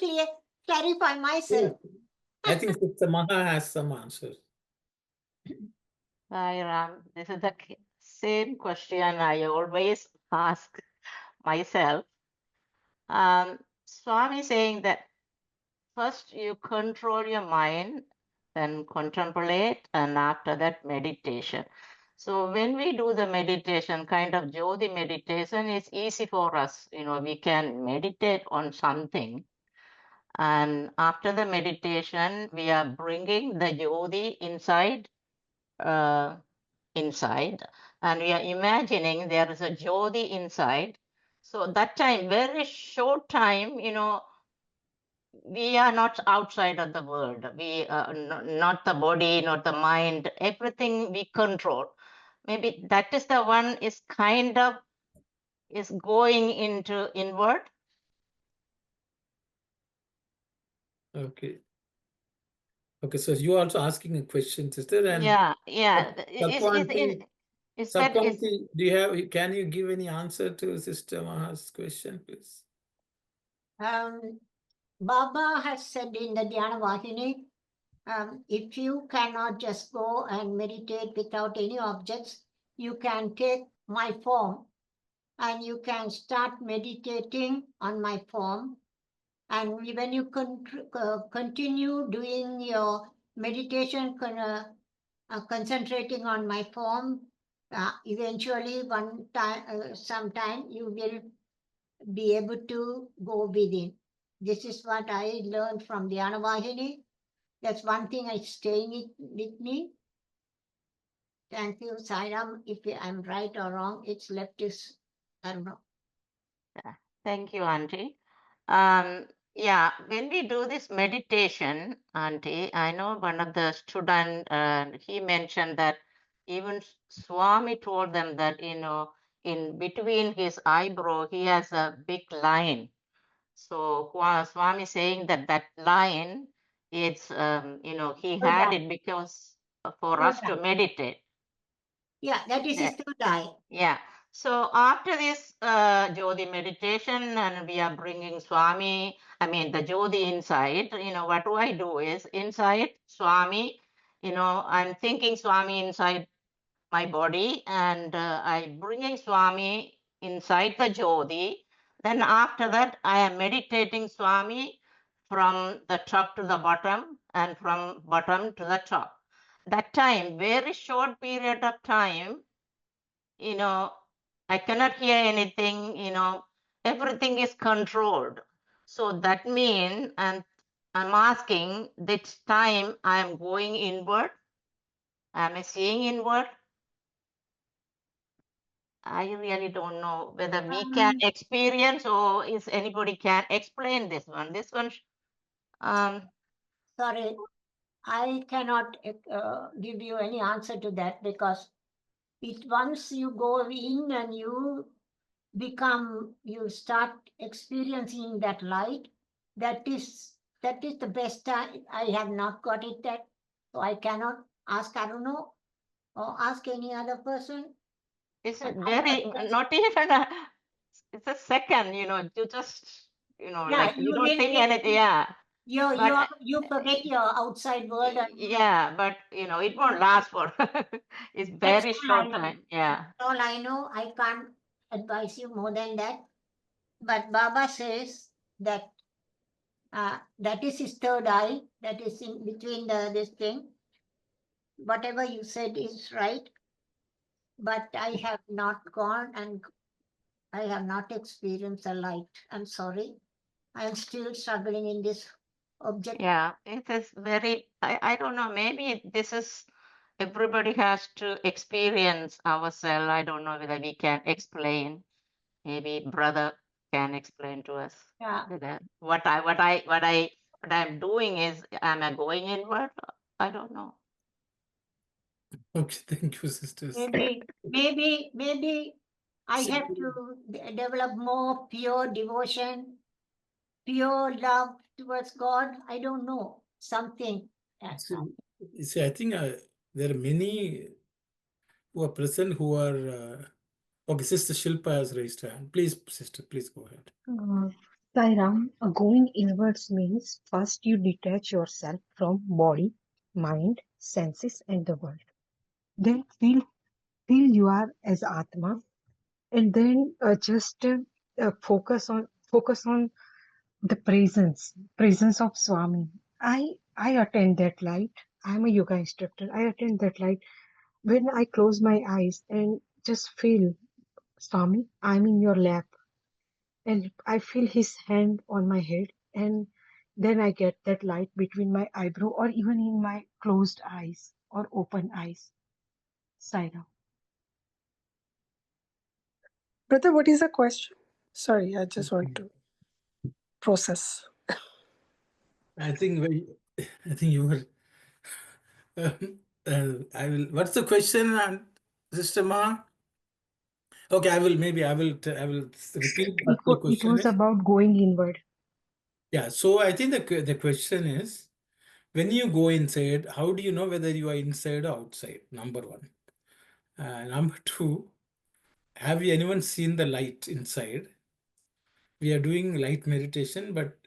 [SPEAKER 5] clarify myself.
[SPEAKER 1] I think Sister Maha has some answers.
[SPEAKER 10] Hi, Ram. This is the same question I always ask myself. Swami saying that first you control your mind, then contemplate, and after that meditation. So when we do the meditation, kind of Jyoti meditation, it's easy for us. We can meditate on something. And after the meditation, we are bringing the Jyoti inside, and we are imagining there is a Jyoti inside. So that time, very short time, we are not outside of the world. We not the body, not the mind, everything we control. Maybe that is the one is kind of is going into inward.
[SPEAKER 1] Okay. Okay, so you are also asking a question, sister. And
[SPEAKER 10] Yeah.
[SPEAKER 1] Sapwanti,
[SPEAKER 10] Is that is
[SPEAKER 1] can you give any answer to Sister Maha's question, please?
[SPEAKER 5] Baba has said in the Dhyana Vahini, if you cannot just go and meditate without any objects, you can take my form and you can start meditating on my form. And when you continue doing your meditation, concentrating on my form, eventually sometime you will be able to go within. This is what I learned from Dhyana Vahini. That's one thing I staying with me. Thank you, Sairam. If I'm right or wrong, it's left is, I don't know.
[SPEAKER 10] Thank you, Auntie. Yeah, when we do this meditation, Auntie, I know one of the student, he mentioned that even Swami told them that, in between his eyebrow, he has a big line. So Swami saying that line, it's, he had it because for us to meditate.
[SPEAKER 5] Yeah, that is his third eye.
[SPEAKER 10] Yeah. So after this Jyoti meditation, and we are bringing Swami, the Jyoti inside, what do I do is inside Swami, I'm thinking Swami inside my body, and I bringing Swami inside the Jyoti. Then after that, I am meditating Swami from the top to the bottom and from bottom to the top. That time, very short period of time, I cannot hear anything, everything is controlled. So that means, and I'm asking, this time I'm going inward, am I seeing inward? I really don't know whether we can experience or is anybody can explain this one. This one,
[SPEAKER 5] sorry, I cannot give you any answer to that because once you go in and you start experiencing that light, that is the best time. I have not got it that, so I cannot ask, I don't know, or ask any other person.
[SPEAKER 10] it's very, not even it's a second, you just, like you don't think anything, yeah.
[SPEAKER 5] You forget your outside world.
[SPEAKER 10] Yeah, but it won't last for it's very short time. Yeah.
[SPEAKER 5] That's all I know. I can't advise you more than that. But Baba says that that is his third eye, that is in between this thing. Whatever you said is right. But I have not gone and I have not experienced the light. I'm sorry. I am still struggling in this object.
[SPEAKER 10] Yeah, it is very, I don't know, maybe this is, everybody has to experience ourselves. I don't know whether we can explain. Maybe brother can explain to us.
[SPEAKER 5] Yeah.
[SPEAKER 10] Whether what I'm doing is, am I going inward? I don't know.
[SPEAKER 1] Okay, thank you, sisters.
[SPEAKER 5] Maybe I
[SPEAKER 1] So-
[SPEAKER 5] have to develop more pure devotion, pure love towards God. I don't know, something.
[SPEAKER 1] See, I think there are many who are present who are. Okay, Sister Shilpa has raised her hand. Please, sister, please go ahead.
[SPEAKER 9] Sairam, going inwards means first you detach yourself from body, mind, senses, and the world. Then feel you are as Atma, and then just focus on the presence of Swami. I attend that light. I'm a yoga instructor. I attend that light when I close my eyes and just feel Swami, I'm in your lap, and I feel his hand on my head, and then I get that light between my eyebrow or even in my closed eyes or open eyes. Saira.
[SPEAKER 7] Brother, what is the question? Sorry, I just want to process.
[SPEAKER 1] I think you were. I will. What's the question, Sister Ma? Okay, I will repeat what the
[SPEAKER 9] It
[SPEAKER 1] question
[SPEAKER 9] was
[SPEAKER 1] is.
[SPEAKER 9] about going inward.
[SPEAKER 1] Yeah. So I think the question is, when you go inside, how do you know whether you are inside or outside? Number one. Number two, have you anyone seen the light inside? We are doing light meditation, but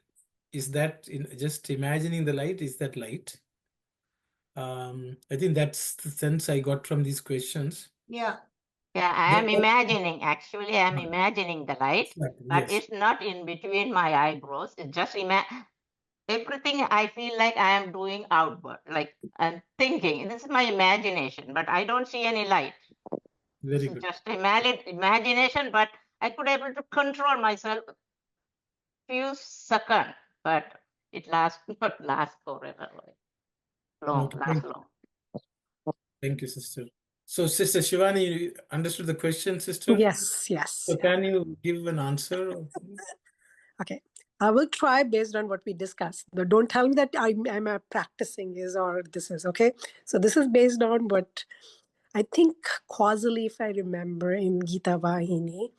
[SPEAKER 1] is that just imagining the light? Is that light? I think that's the sense I got from these questions.
[SPEAKER 5] Yeah.
[SPEAKER 10] Yeah, I am imagining, actually, I am imagining the light,
[SPEAKER 1] Exactly,
[SPEAKER 10] but
[SPEAKER 1] yes.
[SPEAKER 10] it's not in between my eyebrows. It's just everything I feel like I am doing outward, like I'm thinking. This is my imagination, but I don't see any light.
[SPEAKER 1] Very
[SPEAKER 10] This is
[SPEAKER 1] good.
[SPEAKER 10] just imagination, but I could able to control myself few seconds, but it lasts not last forever. Long,
[SPEAKER 1] Okay,
[SPEAKER 10] last long.
[SPEAKER 1] thank you, sister. So, Sister Shivani, you understood the question, sister?
[SPEAKER 7] Yes.
[SPEAKER 1] So, can you give an answer?
[SPEAKER 7] Okay. I will try based on what we discussed. But don't tell me that I'm practicing this or this is okay. So this is based on what I think causally, if I remember in Gita Vahini,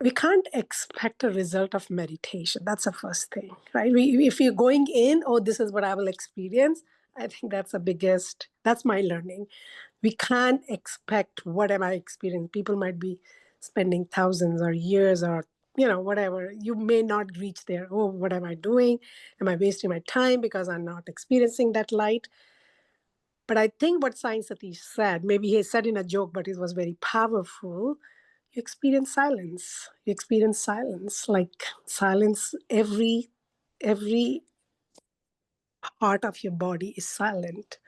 [SPEAKER 7] we can't expect a result of meditation. That's the first thing, right? If you're going in, oh, this is what I will experience, I think that's the biggest, that's my learning. We can't expect what am I experiencing. People might be spending thousands or years or, whatever. You may not reach there. Oh, what am I doing? Am I wasting my time because I'm not experiencing that light? But I think what Sai Satish said, maybe he said in a joke, but it was very powerful. You experience silence. You experience silence, like silence. Every part of your body is silent,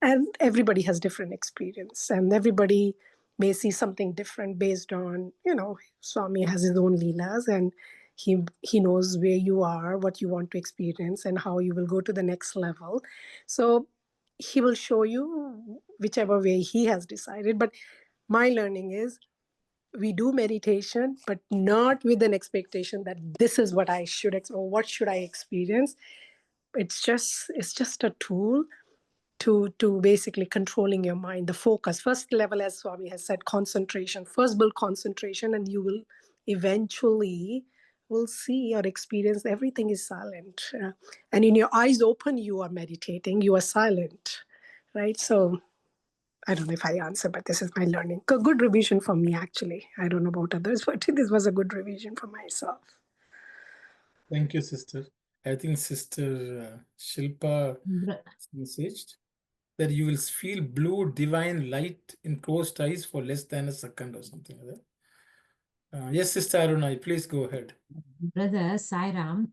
[SPEAKER 7] and everybody has different experience, and everybody may see something different based on Swami has his own leelas, and he knows where you are, what you want to experience, and how you will go to the next level. So he will show you whichever way he has decided. But my learning is we do meditation, but not with an expectation that this is what I should or what should I experience. It's just a tool to basically controlling your mind, the focus. First level, as Swami has said, concentration. First build concentration, and you will eventually will see or experience everything is silent. And in your eyes open, you are meditating, you are silent, right? So I don't know if I answer, but this is my learning. Good revision for me, actually. I don't know about others, but this was a good revision for myself.
[SPEAKER 1] Thank you, sister. I think Sister Shilpa messaged that you will feel blue divine light in closed eyes for less than a second or something like that. Yes, Sister Arunai, please go ahead.
[SPEAKER 3] Brother Sairam,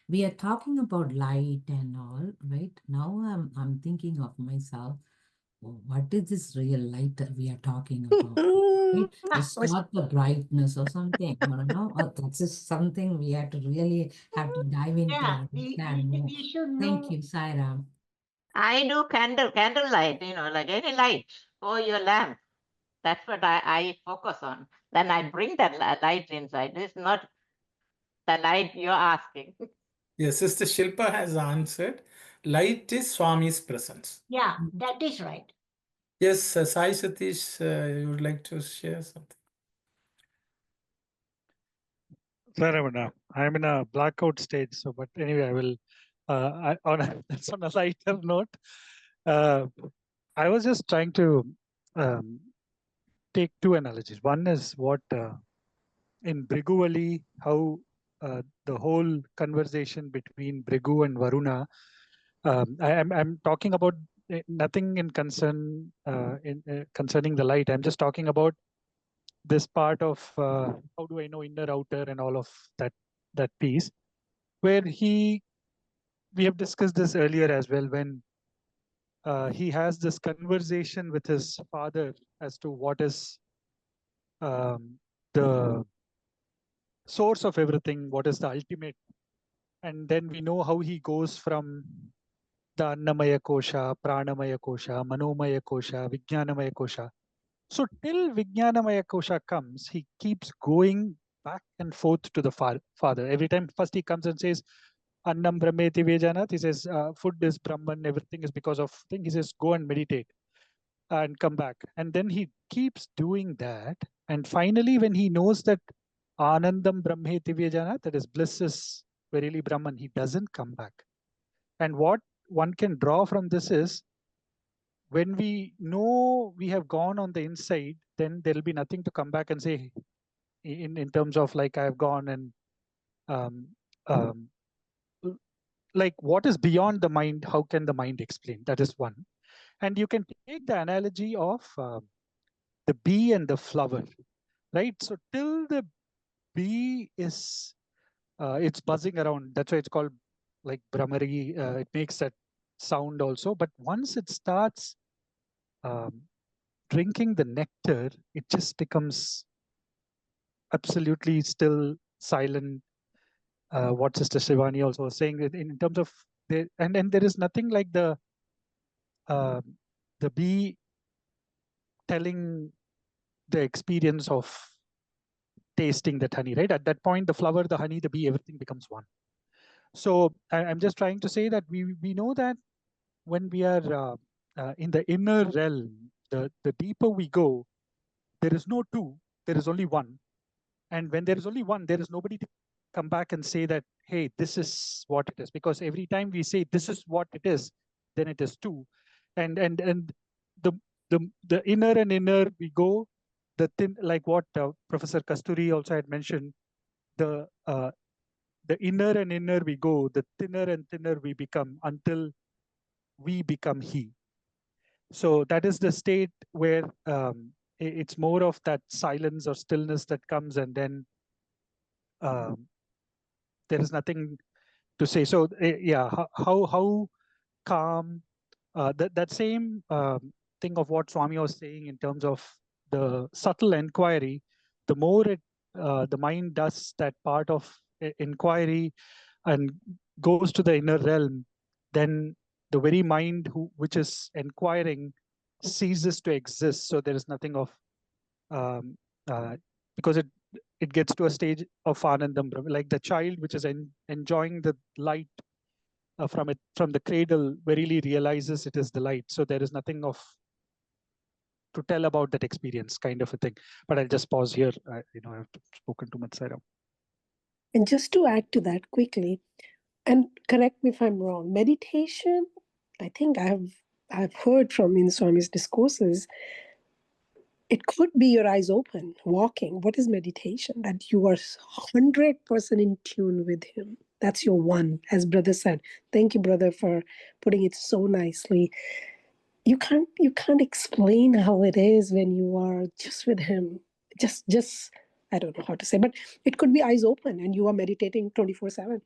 [SPEAKER 3] we are talking about light and all, right? Now I'm thinking of myself, what is this real light that we are talking about? Right? It's not the brightness or something, or that's just something we have to really have to dive into and understand more.
[SPEAKER 5] We should know.
[SPEAKER 3] Thank you, Sairam.
[SPEAKER 10] I do candlelight, like any light or your lamp. That's what I focus on. Then I bring that light inside. It's not the light you're asking.
[SPEAKER 1] Yes, Sister Shilpa has answered. Light is Swami's presence.
[SPEAKER 5] Yeah, that is right.
[SPEAKER 1] Yes, Sai Satish, you would like to share something?
[SPEAKER 6] No. I'm in a blackout stage. So, but anyway, I will. That's on a lighter note. I was just trying to um, take two analogies. One is what in Briguvali, how the whole conversation between Brigu and Varuna. I'm talking about nothing in concern concerning the light. I'm just talking about this part of how do I know inner outer and all of that piece, where we have discussed this earlier as well, when he has this conversation with his father as to what is the source of everything, what is the ultimate. And then we know how he goes from the Annamaya Kosha, Pranamaya Kosha, Manomaya Kosha, Vijnanamaya Kosha. So till Vijnanamaya Kosha comes, he keeps going back and forth to the father. Every time first he comes and says, Annam Brahmeti Vejanat, he says, food is Brahman, everything is because of thing. He says, go and meditate and come back. And then he keeps doing that. And finally, when he knows that Anandam Brahmeti Vejanat, that is bliss is verily Brahman, he doesn't come back. And what one can draw from this is, when we know we have gone on the inside, then there will be nothing to come back and say in terms of like I've gone and um, um, like what is beyond the mind, how can the mind explain? That is one. And you can take the analogy of the bee and the flower, right? So till the bee is, it's buzzing around, that's why it's called like Brahmari, it makes that sound also. But once it starts drinking the nectar, it just becomes absolutely still, silent. What Sister Shivani also was saying, in terms of and there is nothing like the bee telling the experience of tasting that honey, right? At that point, the flower, the honey, the bee, everything becomes one. So I'm just trying to say that we know that when we are in the inner realm, the deeper we go, there is no two, there is only one. And when there is only one, there is nobody to come back and say that, hey, this is what it is. Because every time we say this is what it is, then it is two. And the inner and inner we go, the thin, like what Professor Kasturi also had mentioned, the inner and inner we go, the thinner and thinner we become until we become he. So that is the state where it's more of that silence or stillness that comes, and then there is nothing to say. So yeah, how calm, that same thing of what Swami was saying in terms of the subtle inquiry, the more the mind does that part of inquiry and goes to the inner realm, then the very mind which is inquiring ceases to exist. So there is nothing of because it gets to a stage of Anandam, like the child which is enjoying the light from the cradle, verily realizes it is the light. So there is nothing of to tell about that experience, kind of a thing. But I'll just pause here. I've spoken too much, Sarah.
[SPEAKER 7] And just to add to that quickly, and correct me if I'm wrong, meditation, I think I've heard from in Swami's discourses, it could be your eyes open, walking. What is meditation? That you are 100% in tune with him. That's your one, as brother said. Thank you, brother, for putting it so nicely. You can't explain how it is when you are just with him. Just I don't know how to say, but it could be eyes open and you are meditating 24/7.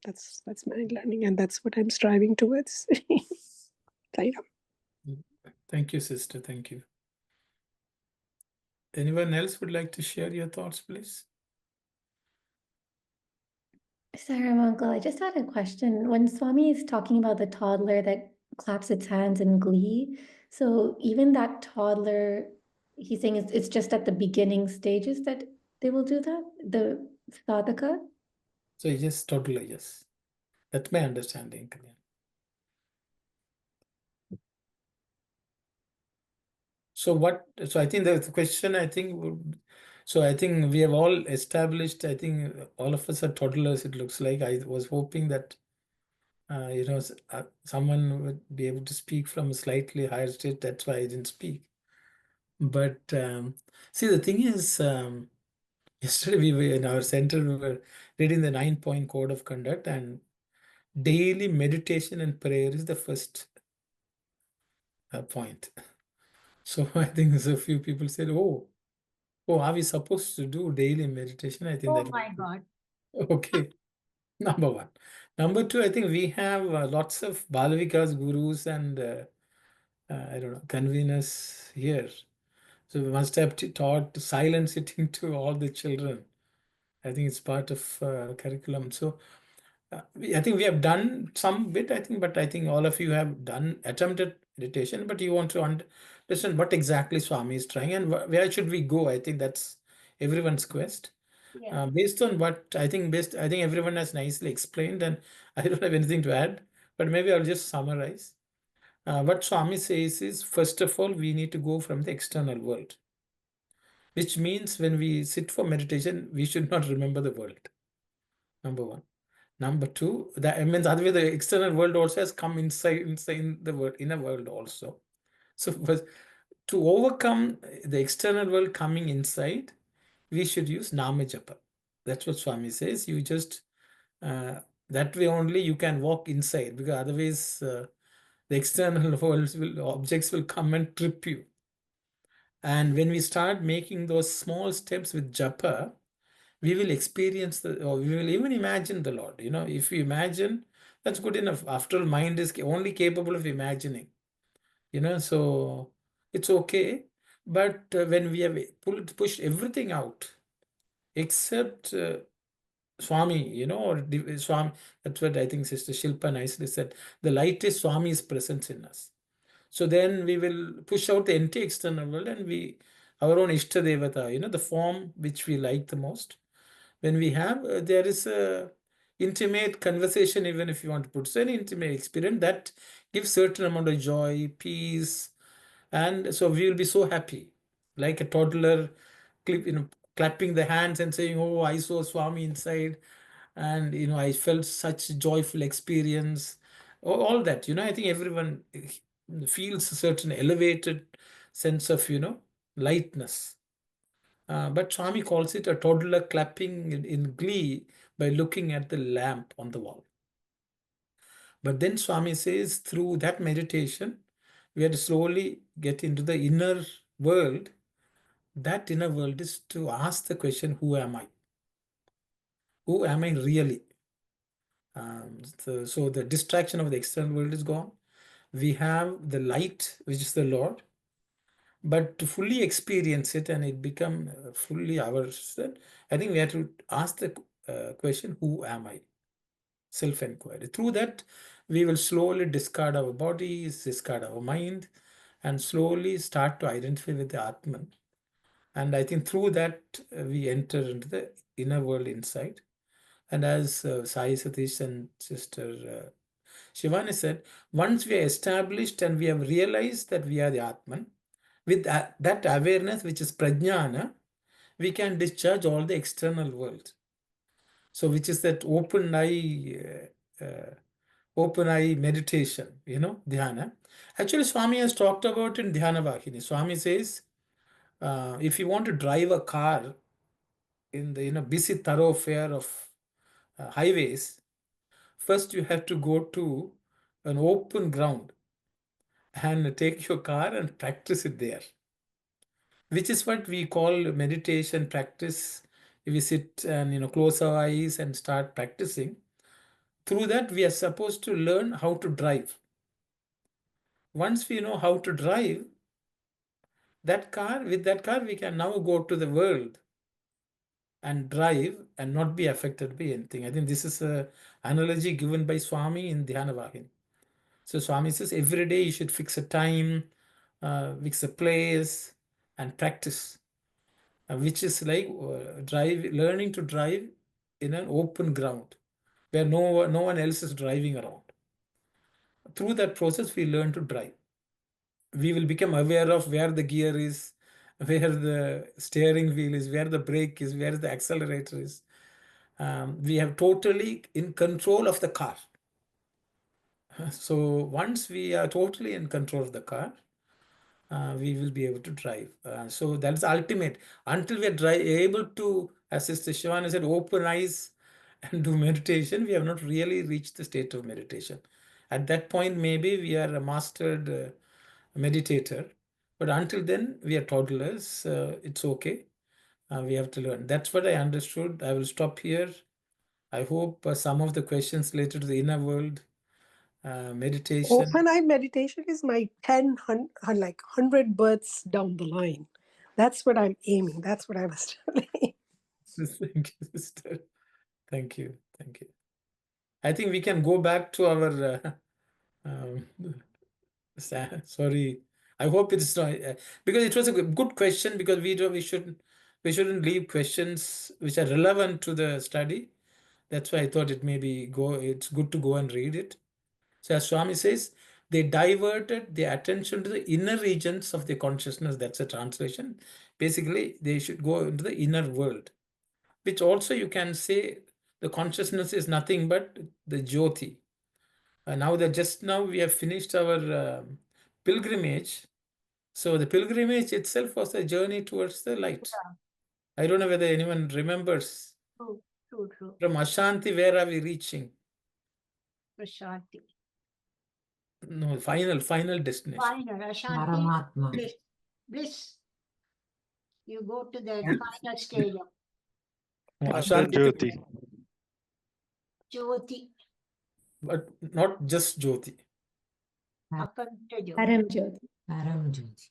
[SPEAKER 7] That's my learning, and that's what I'm striving towards.
[SPEAKER 1] Thank you, sister. Thank you. Anyone else would like to share your thoughts, please?
[SPEAKER 8] Sarah, uncle, I just had a question. When Swami is talking about the toddler that claps its hands in glee, so even that toddler, he's saying it's just at the beginning stages that they will do that, the sadhaka?
[SPEAKER 1] So yes, totally, yes. That's my understanding. So I think the question, I think, so I think we have all established, I think all of us are toddlers, it looks like. I was hoping that, someone would be able to speak from a slightly higher state. That's why I didn't speak. But see, the thing is, yesterday we were in our center, we were reading the 9-point code of conduct, and daily meditation and prayer is the first point. So I think there's a few people said, oh, are we supposed to do daily meditation? I think
[SPEAKER 5] Oh
[SPEAKER 1] that
[SPEAKER 5] my God.
[SPEAKER 1] okay. Number one. Number two, I think we have lots of Balavikas, gurus, and I don't know, conveners here. So we must have taught silent sitting to all the children. I think it's part of curriculum. So I think we have done some bit, I think, but I think all of you have done attempted meditation, but you want to understand what exactly Swami is trying and where should we go. I think that's everyone's quest.
[SPEAKER 5] Yeah.
[SPEAKER 1] Based on what I think, I think everyone has nicely explained, and I don't have anything to add, but maybe I'll just summarize. What Swami says is, first of all, we need to go from the external world, which means when we sit for meditation, we should not remember the world. Number one. Number two, that means other way the external world also has come inside the world, inner world also. So first, to overcome the external world coming inside, we should use Nama Japa. That's what Swami says. You just that way only you can walk inside, because otherwise the external objects will come and trip you. And when we start making those small steps with japa, we will experience or we will even imagine the Lord. If you imagine, that's good enough. After all, mind is only capable of imagining. So it's okay. But when we have pushed everything out, except Swami, or Swami, that's what I think Sister Shilpa nicely said. The light is Swami's presence in us. So then we will push out the empty external world and our own Ishta Devata, the form which we like the most. When we have, there is a intimate conversation, even if you want to put so an intimate experience that gives certain amount of joy, peace, and so we will be so happy, like a toddler, clapping the hands and saying, "Oh, I saw Swami inside, and I felt such joyful experience." All that, I think everyone feels a certain elevated sense of lightness. But Swami calls it a toddler clapping in glee by looking at the lamp on the wall. But then Swami says, through that meditation, we have to slowly get into the inner world. That inner world is to ask the question, who am I? Who am I really? So the distraction of the external world is gone. We have the light, which is the Lord. But to fully experience it and it become fully ours, I think we have to ask the question, who am I? Self-inquiry. Through that, we will slowly discard our bodies, discard our mind, and slowly start to identify with the Atman. And I think through that, we enter into the inner world inside. And as Sai Satish and Sister Shivani said, once we are established and we have realized that we are the Atman, with that awareness, which is prajnana, we can discharge all the external world. So, which is that open eye meditation, dhyana. Actually, Swami has talked about in Dhyana Vahini. Swami says, if you want to drive a car in the busy thoroughfare of highways, first you have to go to an open ground and take your car and practice it there, which is what we call meditation practice. If we sit and close our eyes and start practicing, through that we are supposed to learn how to drive. Once we know how to drive with that car we can now go to the world and drive and not be affected by anything. I think this is a analogy given by Swami in Dhyana Vahini. So Swami says every day you should fix a time, fix a place, and practice, which is like learning to drive in an open ground where no one else is driving around. Through that process, we learn to drive. we will become aware of where the gear is, where the steering wheel is, where the brake is, where the accelerator is. We have totally in control of the car. So once we are totally in control of the car, we will be able to drive. So that's ultimate. Until we are able to, as Sister Shivani said, open eyes and do meditation, we have not really reached the state of meditation. At that point, maybe we are a mastered meditator. But until then, we are toddlers. It's okay. We have to learn. That's what I understood. I will stop here. I hope some of the questions related to the inner world, meditation.
[SPEAKER 7] Open eye meditation is my 100 births down the line. That's what I'm aiming. That's what I was telling.
[SPEAKER 1] Thank you, sister. Thank you. Thank you. I think we can go back to our. Sorry. I hope it's not because it was a good question, because we shouldn't leave questions which are relevant to the study. That's why I thought it's good to go and read it. So as Swami says, they diverted their attention to the inner regions of the consciousness. That's a translation. Basically, they should go into the inner world, which also you can say the consciousness is nothing but the Jyoti. Now we have finished our pilgrimage. So the pilgrimage itself was a journey towards the light. I don't know whether anyone remembers.
[SPEAKER 5] True.
[SPEAKER 1] From Ashanti, where are we reaching?
[SPEAKER 5] Prashanti.
[SPEAKER 1] No, final destination.
[SPEAKER 5] Final, Ashanti,
[SPEAKER 3] Paramatma.
[SPEAKER 5] bliss. You go to the final stage of
[SPEAKER 1] No,
[SPEAKER 6] The
[SPEAKER 1] Ashanti,
[SPEAKER 6] Jyoti.
[SPEAKER 5] Jyoti,
[SPEAKER 1] but not just Jyoti.
[SPEAKER 5] Akanta Jyoti,
[SPEAKER 8] Param Jyoti.
[SPEAKER 3] Param Jyoti.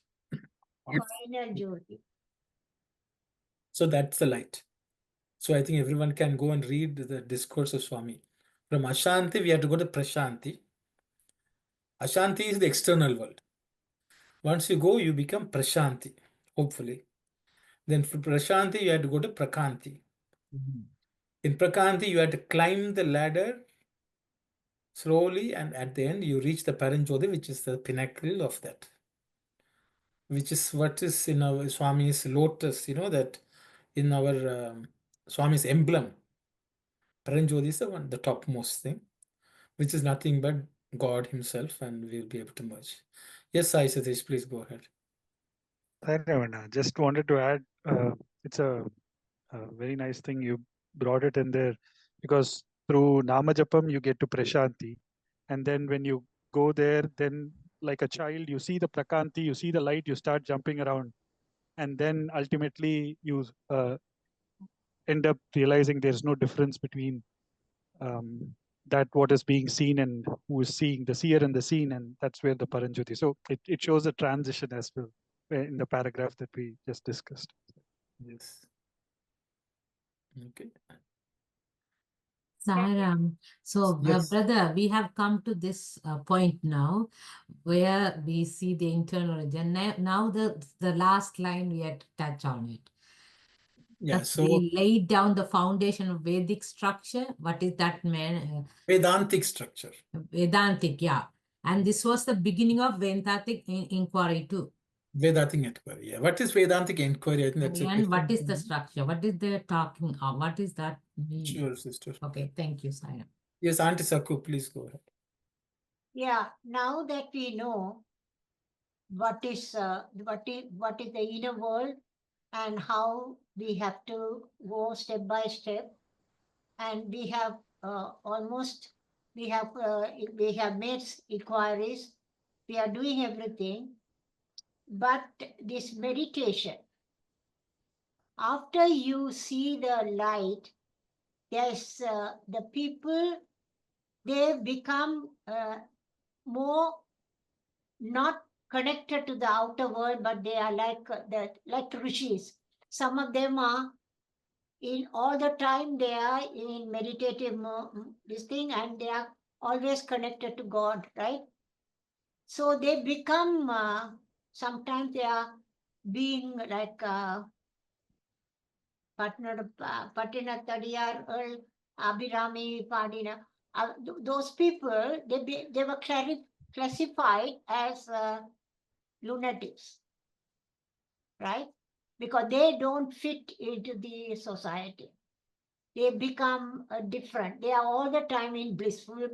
[SPEAKER 5] final Jyoti.
[SPEAKER 1] So that's the light. So I think everyone can go and read the discourse of Swami. From Ashanti, we have to go to Prashanti. Ashanti is the external world. Once you go, you become Prashanti, hopefully. Then from Prashanti, you have to go to Prakanti. In Prakanti, you have to climb the ladder slowly, and at the end, you reach the Paranjyoti, which is the pinnacle of that. Which is what is in our Swami's lotus, that in our Swami's emblem. Paranjyoti is the topmost thing, which is nothing but God himself, and we'll be able to merge. Yes, Sai Satish, please go ahead.
[SPEAKER 6] Just wanted to add, it's a very nice thing you brought it in there, because through Namajapam you get to Prashanti, and then when you go there, then like a child, you see the Prakanti, you see the light, you start jumping around, and then ultimately you end up realizing there's no difference between that what is being seen and who is seeing, the seer and the seen, and that's where the Paranjyoti. So it shows a transition as well in the paragraph that we just discussed.
[SPEAKER 1] Yes. Okay.
[SPEAKER 3] Sairam. So,
[SPEAKER 1] Yes.
[SPEAKER 3] brother, we have come to this point now where we see the internal region. Now the last line we had to touch on it.
[SPEAKER 1] Yeah.
[SPEAKER 3] That
[SPEAKER 1] So
[SPEAKER 3] we laid down the foundation of Vedic structure. What is that, man?
[SPEAKER 1] Vedantic structure.
[SPEAKER 3] Vedantic, yeah. And this was the beginning of Vedantic inquiry too.
[SPEAKER 1] Vedantic inquiry. Yeah. What is Vedantic inquiry? I think that's a
[SPEAKER 3] And what
[SPEAKER 1] question.
[SPEAKER 3] is the structure? What is they talking of? What is that mean?
[SPEAKER 1] Sure, sister.
[SPEAKER 3] Okay, thank you, Sairam.
[SPEAKER 1] Yes, Auntie Saku, please go ahead.
[SPEAKER 5] Yeah, now that we know what is the inner world and how we have to go step by step, and we have we have made inquiries, we are doing everything, but this meditation, after you see the light, there's the people, they become more not connected to the outer world, but they are like rishis. Some of them are in all the time, they are in meditative this thing, and they are always connected to God, right? So they become sometimes they are being like Patina Tadiyar, Abhirami Padina. Those people, they were classified as lunatics, right? Because they don't fit into the society. They become different. They are all the time in blissful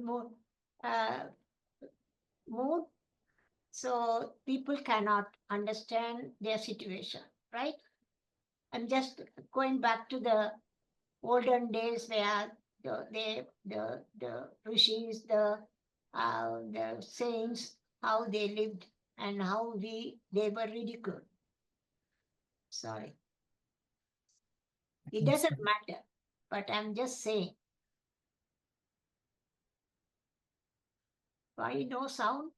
[SPEAKER 5] mood. So people cannot understand their situation, right? I'm just going back to the olden days where the rishis, the saints, how they lived and how they were ridiculed. Sorry. It doesn't matter, but I'm just saying. Why no sound?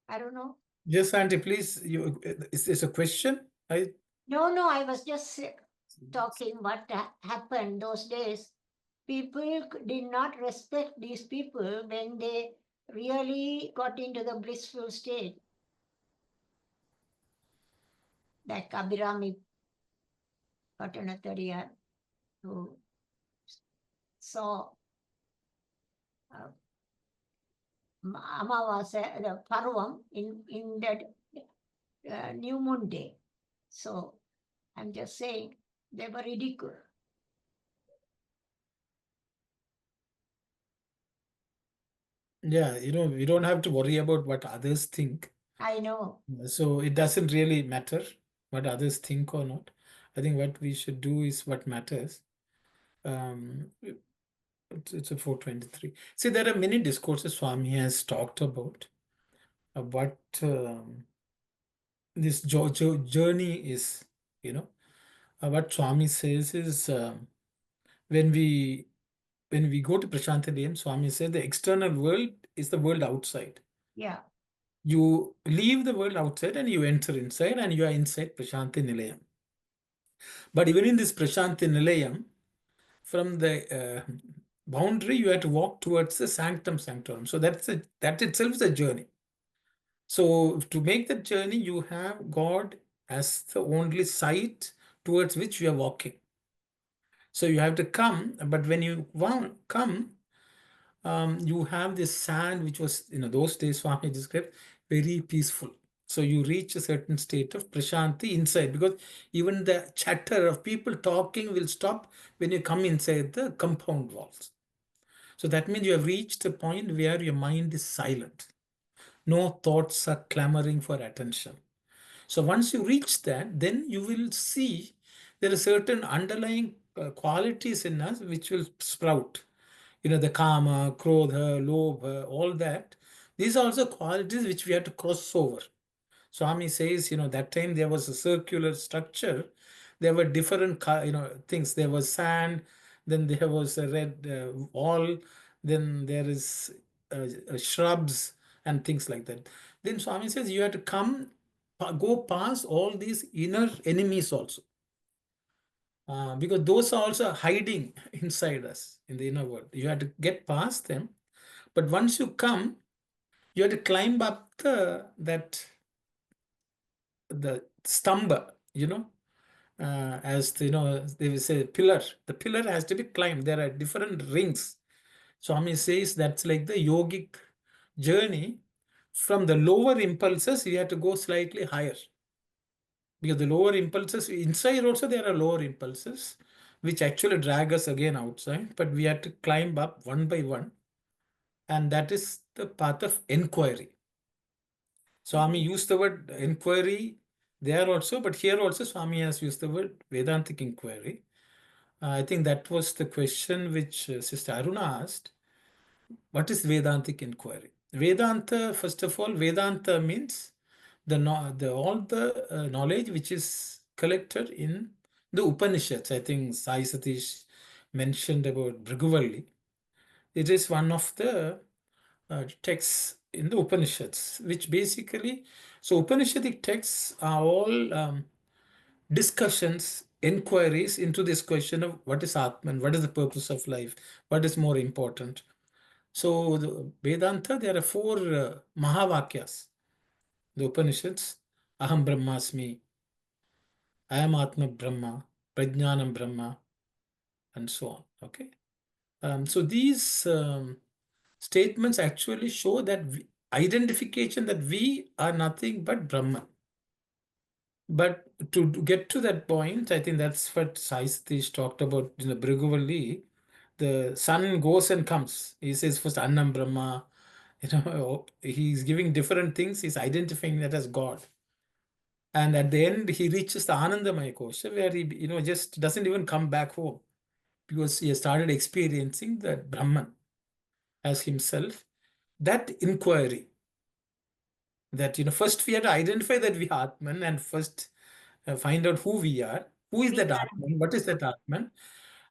[SPEAKER 5] I don't know.
[SPEAKER 1] Yes, Auntie, please. Is this a question?
[SPEAKER 5] No, I was just talking what happened those days. People did not respect these people when they really got into the blissful state. Like Abhirami Patanatariya, who saw Amavasya, the Parvam in that new moon day. So I'm just saying they were ridiculed.
[SPEAKER 1] Yeah, we don't have to worry about what others think.
[SPEAKER 5] I know.
[SPEAKER 1] So it doesn't really matter what others think or not. I think what we should do is what matters. It's a 423. See, there are many discourses Swami has talked about what this journey is. What Swami says is when we go to Prashantalayam, Swami says the external world is the world outside.
[SPEAKER 5] Yeah.
[SPEAKER 1] You leave the world outside and you enter inside, and you are inside Prashanti Nilayam. But even in this Prashanti Nilayam, from the boundary, you have to walk towards the sanctum sanctorum. So that itself is a journey. So to make that journey, you have God as the only sight towards which you are walking. So you have to come, but when you come, you have this sand, which was, those days Swami described, very peaceful. So you reach a certain state of prashanti inside, because even the chatter of people talking will stop when you come inside the compound walls. So that means you have reached a point where your mind is silent. No thoughts are clamoring for attention. So once you reach that, then you will see there are certain underlying qualities in us which will sprout. The kama, krodha, lobha, all that. These are also qualities which we have to cross over. Swami says, that time there was a circular structure. There were different, things. There was sand, then there was a red wall, then there is shrubs and things like that. Then Swami says you have to go past all these inner enemies also. Because those are also hiding inside us in the inner world. You have to get past them. But once you come, you have to climb up the stamba, as they will say pillar. The pillar has to be climbed. There are different rings. Swami says that's like the yogic journey. From the lower impulses, you have to go slightly higher. Because the lower impulses, inside also there are lower impulses, which actually drag us again outside, but we have to climb up one by one. And that is the path of inquiry. Swami used the word inquiry there also, but here also Swami has used the word Vedantic inquiry. I think that was the question which Sister Aruna asked. What is Vedantic inquiry? Vedanta, first of all, Vedanta means all the knowledge which is collected in the Upanishads. I think Sai Satish mentioned about Bhriguvalli. It is one of the texts in the Upanishads, which basically, so Upanishadic texts are all discussions, inquiries into this question of what is Atman, what is the purpose of life, what is more important. So the Vedanta, there are four Mahavakyas, the Upanishads: Aham Brahmasmi, I am Atma Brahma, Prajnanam Brahma, and so on. Okay. So these statements actually show that identification that we are nothing but Brahman. But to get to that point, I think that's what Sai Satish talked about in the Bhriguvalli. The sun goes and comes. He says first Annam Brahma, he's giving different things. He's identifying that as God. And at the end, he reaches the Anandamaya Kosha, where he, just doesn't even come back home because he has started experiencing that Brahman as himself. That inquiry, that, first we have to identify that we are Atman and first find out who we are. Who is that Atman? What is that Atman?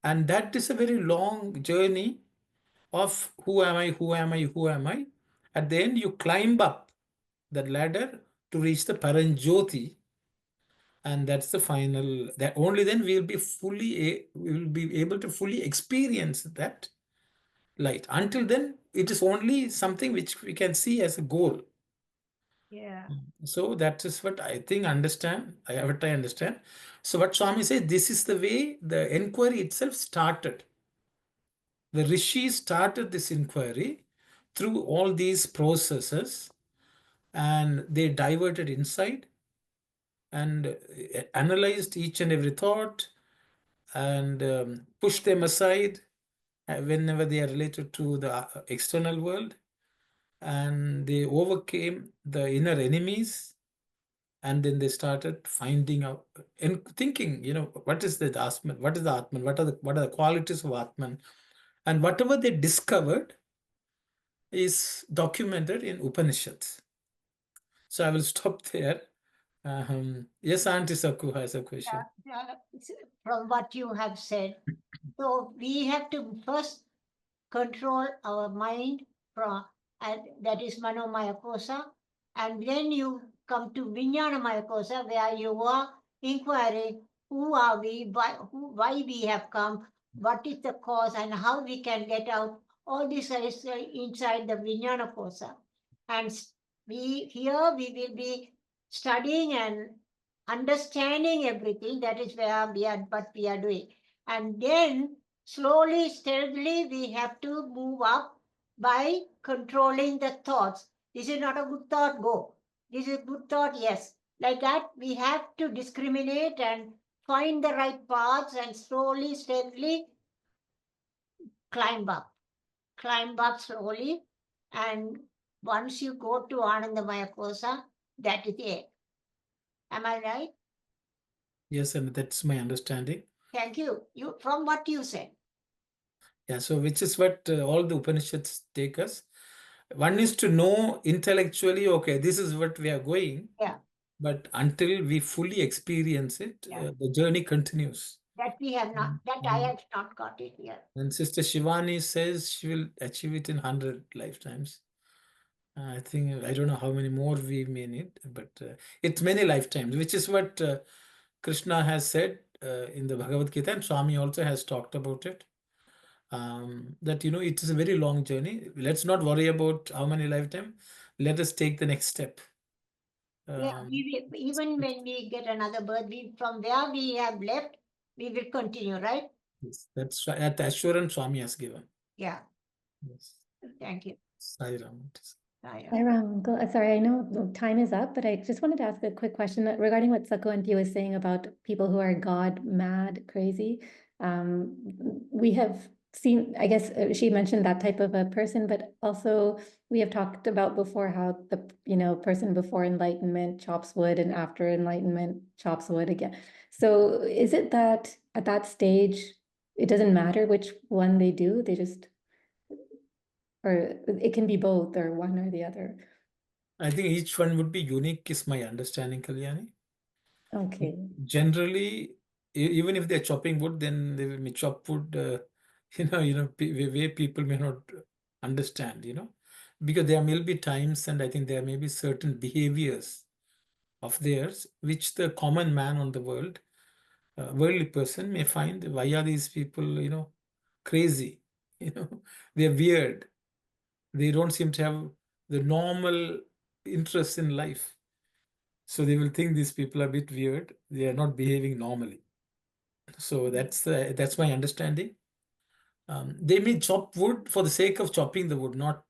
[SPEAKER 1] And that is a very long journey of who am I, who am I, who am I. At the end, you climb up that ladder to reach the Paranjyoti, and that's the final. That only then we will be able to fully experience that light. Until then, it is only something which we can see as a goal.
[SPEAKER 5] Yeah.
[SPEAKER 1] So that is what I think understand. What I understand. So what Swami said, this is the way the inquiry itself started. The Rishi started this inquiry through all these processes, and they diverted inside and analyzed each and every thought and pushed them aside whenever they are related to the external world, and they overcame the inner enemies, and then they started finding out and thinking, what is the Atman, what is the Atman, what are the qualities of Atman, and whatever they discovered is documented in Upanishads. So I will stop there. Yes, Auntie Saku has a question.
[SPEAKER 5] From what you have said, so we have to first control our mind from, and that is Manomaya Kosa, and then you come to Vijnanamaya Kosa, where you are inquiring who are we, why we have come, what is the cause, and how we can get out. All this is inside the Vijnana Kosa. And we will be studying and understanding everything. That is where what we are doing. And then slowly, steadily, we have to move up by controlling the thoughts. This is not a good thought, go. This is a good thought, yes. Like that, we have to discriminate and find the right paths and slowly, steadily climb up slowly. And once you go to Anandamaya Kosa, that is it. Am I right?
[SPEAKER 1] Yes, and that's my understanding.
[SPEAKER 5] Thank you. From what you said.
[SPEAKER 1] Yeah, so which is what all the Upanishads take us. One is to know intellectually, okay, this is what we are going.
[SPEAKER 5] Yeah.
[SPEAKER 1] But until we fully experience it, the journey continues.
[SPEAKER 5] That we have not, that I have not got it yet.
[SPEAKER 1] And Sister Shivani says she will achieve it in 100 lifetimes. I think, I don't know how many more we may need, but it's many lifetimes, which is what Krishna has said in the Bhagavad Gita, and Swami also has talked about it. That, it is a very long journey. Let's not worry about how many lifetimes. Let us take the next step.
[SPEAKER 5] Yeah, even when we get another birth, from where we have left, we will continue, right?
[SPEAKER 1] Yes, that's at assurance Swami has given.
[SPEAKER 5] Yeah.
[SPEAKER 1] Yes.
[SPEAKER 5] Thank you.
[SPEAKER 1] Sai Ram.
[SPEAKER 8] Hi, Ram. Sorry, I know the time is up, but I just wanted to ask a quick question regarding what Sako Auntie was saying about people who are God mad, crazy. We have seen, I guess she mentioned that type of a person, but also we have talked about before how the person before enlightenment chops wood and after enlightenment chops wood again. So is it that at that stage it doesn't matter which one they do, they just, or it can be both or one or the other?
[SPEAKER 1] I think each one would be unique is my understanding, Kalyani.
[SPEAKER 8] Okay.
[SPEAKER 1] Generally, even if they're chopping wood, then they will chop wood, way people may not understand, because there may be times, and I think there may be certain behaviors of theirs, which the common man on the world, worldly person may find, why are these people, crazy? They're weird. They don't seem to have the normal interest in life. So they will think these people are a bit weird. They are not behaving normally. So that's my understanding. They may chop wood for the sake of chopping the wood, not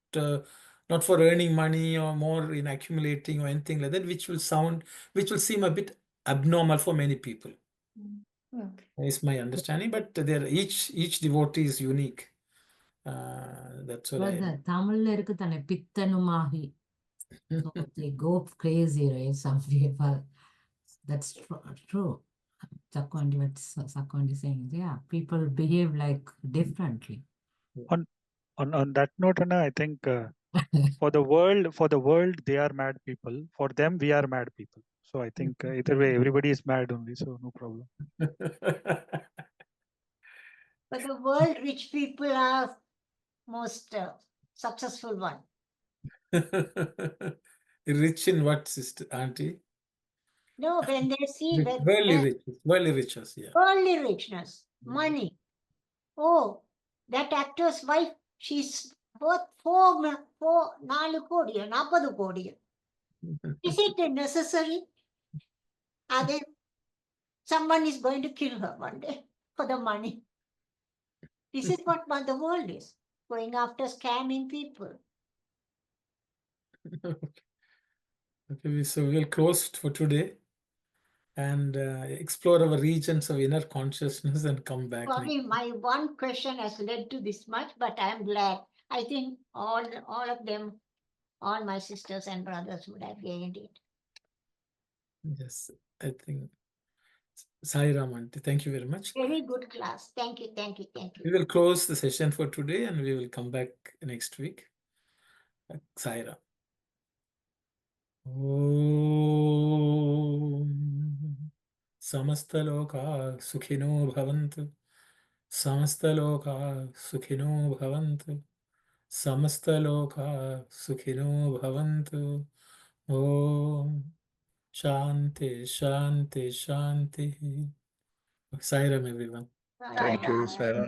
[SPEAKER 1] not for earning money or more in accumulating or anything like that, which will seem a bit abnormal for many people.
[SPEAKER 8] Okay.
[SPEAKER 1] Is my understanding, but each devotee is unique. That's what
[SPEAKER 3] Brother, தமிழ்ல இருக்கு தானே பித்தனுமாகி. So they go crazy, right? Some people. That's true. Sakwandi, what Sakwandi saying, yeah, people behave like differently.
[SPEAKER 6] On that note, Anna, I think for the world, they are mad people. For them, we are mad people. So I think either way, everybody is mad only. So no problem.
[SPEAKER 5] For the world, rich people are most successful one.
[SPEAKER 1] Rich in what, sister, auntie?
[SPEAKER 5] No, when they see
[SPEAKER 1] Worldly riches, yeah.
[SPEAKER 5] worldly richness, money. Oh, that actor's wife, she's worth 4 கோடி 40 கோடி. Is it necessary? And then someone is going to kill her one day for the money. This is what the world is, going after scamming people.
[SPEAKER 1] Okay, so we'll close for today and explore our regions of inner consciousness and come back.
[SPEAKER 5] Sorry, my one question has led to this much, but I am glad. I think all of them, all my sisters and brothers would have gained it.
[SPEAKER 1] Yes, I think. Sai Ram auntie, thank you very much.
[SPEAKER 5] Very good class. Thank you, thank you, thank you.
[SPEAKER 1] We will close the session for today and we will come back next week. Sai Ram. Om Samastaloka Sukhino Bhavantu. Samastaloka Sukhino Bhavantu. Samastaloka Sukhino Bhavantu. Om Shanti, Shanti, Shanti. Sai Ram, everyone.
[SPEAKER 5] Thank you,
[SPEAKER 9] Sarah.